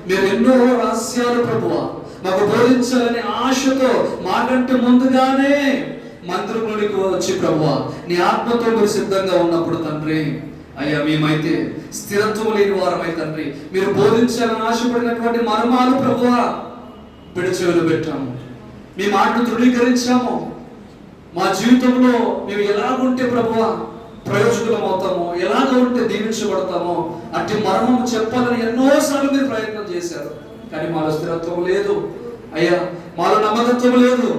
మీరు ఎన్నో రహస్యాలు ప్రభువా మాకు బోధించాలని ఆశతో మాకంటే ముందుగానే మందిరంలోనికి వచ్చి ప్రభువా నీ ఆత్మతో మీరు సిద్ధంగా ఉన్నప్పుడు తండ్రి, అయ్యా మేమైతే స్థిరత్వం లేని వారమై తండ్రి, మీరు బోధించాలని ఆశపడినటువంటి మర్మాలు ప్రభువా పిడిచెవిలో పెట్టాము, మీ మాటను ధృవీకరించాము. మా జీవితంలో మేము ఎలాగుంటే ప్రభువా ప్రయోజకులం అవుతామో, ఎలాగ ఉంటే దీవించబడతామో అట్టి మర్మము చెప్పాలని ఎన్నోసార్లు మీరు ప్రయత్నం చేశారు. కానీ మాలో స్థిరత్వం లేదు అయ్యా, మాలో నమ్మకత్వం లేదు.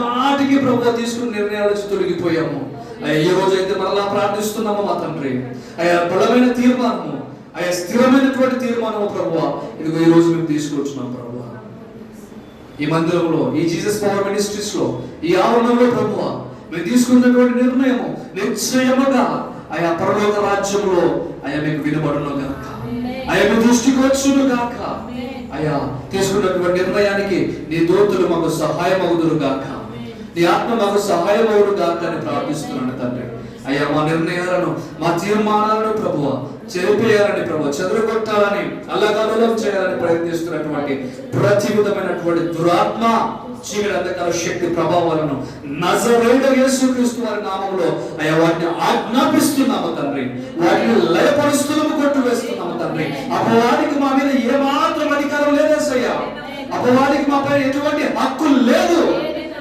మాటికి ప్రభువా తీసుకున్న నిర్ణయాలు తొలగిపోయాము. అయ్యా ఈ రోజు అయితే మరలా ప్రార్థిస్తున్నాము మా తండ్రి, అయ్యా బలమైన తీర్మానము, అయ్యా స్థిరమైనటువంటి తీర్మానము ప్రభువా ఇదిగో ఈ రోజు మేము తీసుకొచ్చున్నాం ప్రభువా. ఈ మందిరంలో, ఈ జీసస్ పవర్ మినిస్ట్రీస్ లో, ఈ ఆవరణంలో ప్రభువా మేము తీసుకున్నటువంటి నిర్ణయము నిశ్చయముగా ఆయా పరలోక రాజ్యంలో అయా మీకు వినబడును గాక, అయా మీ దృష్టికి వచ్చును గాక. అయా తీసుకున్నటువంటి నిర్ణయానికి నీ దూతలు మాకు సహాయం అవుదురు గాక, నీ ఆత్మ మాకు సహాయం అవుడు గాక అని ప్రార్థిస్తున్నాను తండ్రి. అయ్యా మా నిర్ణయాలను, మా తీర్మానాలను ప్రభువా చెరిపేయాలని, ప్రభు చెదరగొట్టాలని, అల్లకల్లోలం చేయాలని ప్రయత్నిస్తున్నటువంటి ప్రతి విధమైనటువంటి దురాత్మ, చీకటి అంధకార శక్తి ప్రభావాలను నజరేయుడైన యేసుక్రీస్తు వారి నామములో అయ్యా వాటిని ఆజ్ఞాపిస్తున్నాము తండ్రి. వాటిని లయపరుస్తున్నాము, కొట్టివేస్తున్నాము తండ్రి. అపవాదికి మా మీద ఏమాత్రం అధికారం లేదేసయ్యా, అపవాదికి మా పైన ఎటువంటి హక్కు లేదు.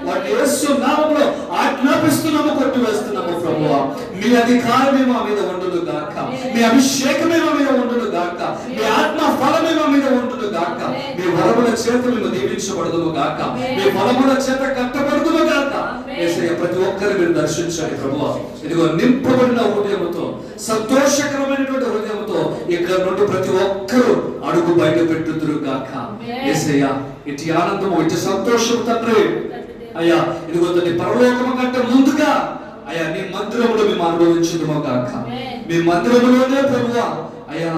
వాటి యేసు నామములో ఆజ్ఞాపిస్తున్నాము, కొట్టివేస్తున్నాము ప్రభువా. మీ అధికారమే మా మీద ఉండును గాక, మీ అభిషేకమే మా మీద ఉండును గాక, మీ ఆత్మ ఫలమే మా మీద ఉండును గాక. మీ వరముల చేత మేము దీవించబడదుము గాక, మీ ఫలముల చేత కట్టబడుదుము గాక. యేసయ్య ప్రతి ఒక్కరిని మీరు దర్శించండి ప్రభువా. ఇదిగో నింపబడిన హృదయముతో, సంతోషకరమైనటువంటి హృదయముతో ఇక్కడ నుండి ప్రతి ఒక్కరూ అడుగు బయట పెట్టుదురు గాక. యేసయ్య ఇటు ఆనందము, ఇటు సంతోషం తండ్రి. అయ్యా ఇదిగో తండ్రి పరలోకము కంటే ముందుగా అయ్యా నీ మందిరములో మేము అనుభవించుదుమో గాక, మీ మందిరములోనే ప్రభువా అయ్యా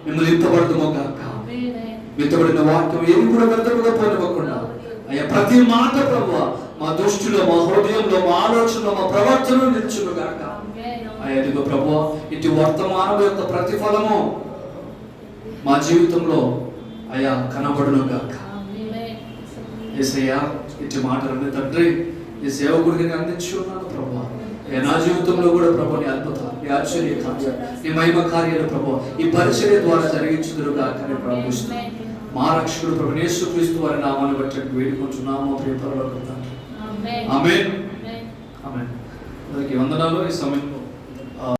మిమ్మల్ని ఇంతబడదుమో గాక. విత్తబడిన వాక్యం ఏమి కూడా వ్యర్థముగా పోనివ్వకుండా అయ్యా ప్రతి మాట ప్రభువా మా దృష్టిలో, మా హృదయంలో, మా ఆలోచనలో, మా ప్రవర్తనలో నిలుచును గాక. అయ్యా ఇదిగో ప్రభువా ఇటు వర్తమానం యొక్క ప్రతిఫలము మా జీవితంలో అయ్యా కనబడును గాక. యేసయ్యా ఇటు మాటలన్నీ తండ్రి ఈ సేవకుడికి నేను అందించి ఉన్నాను ప్రభువా. నా జీవితంలో కూడా ప్రభు నీ అద్భుతాలు, నీ ఆశ్చర్య కార్యాలు, నీ మహిమ కార్యాలు ప్రభు ఈ పరిచర్య ద్వారా జరిగించుదురు గాక అని ప్రార్థిస్తున్నాను. మా రక్షకుడు ప్రభు యేసుక్రీస్తు వారి నామాన్ని బట్టి వేడుకుంటున్నాము ప్రియ పరలోక తండ్రి. ఆమేన్. ఆమేన్. అందరికీ వందనాలు. ఈ సమయంలో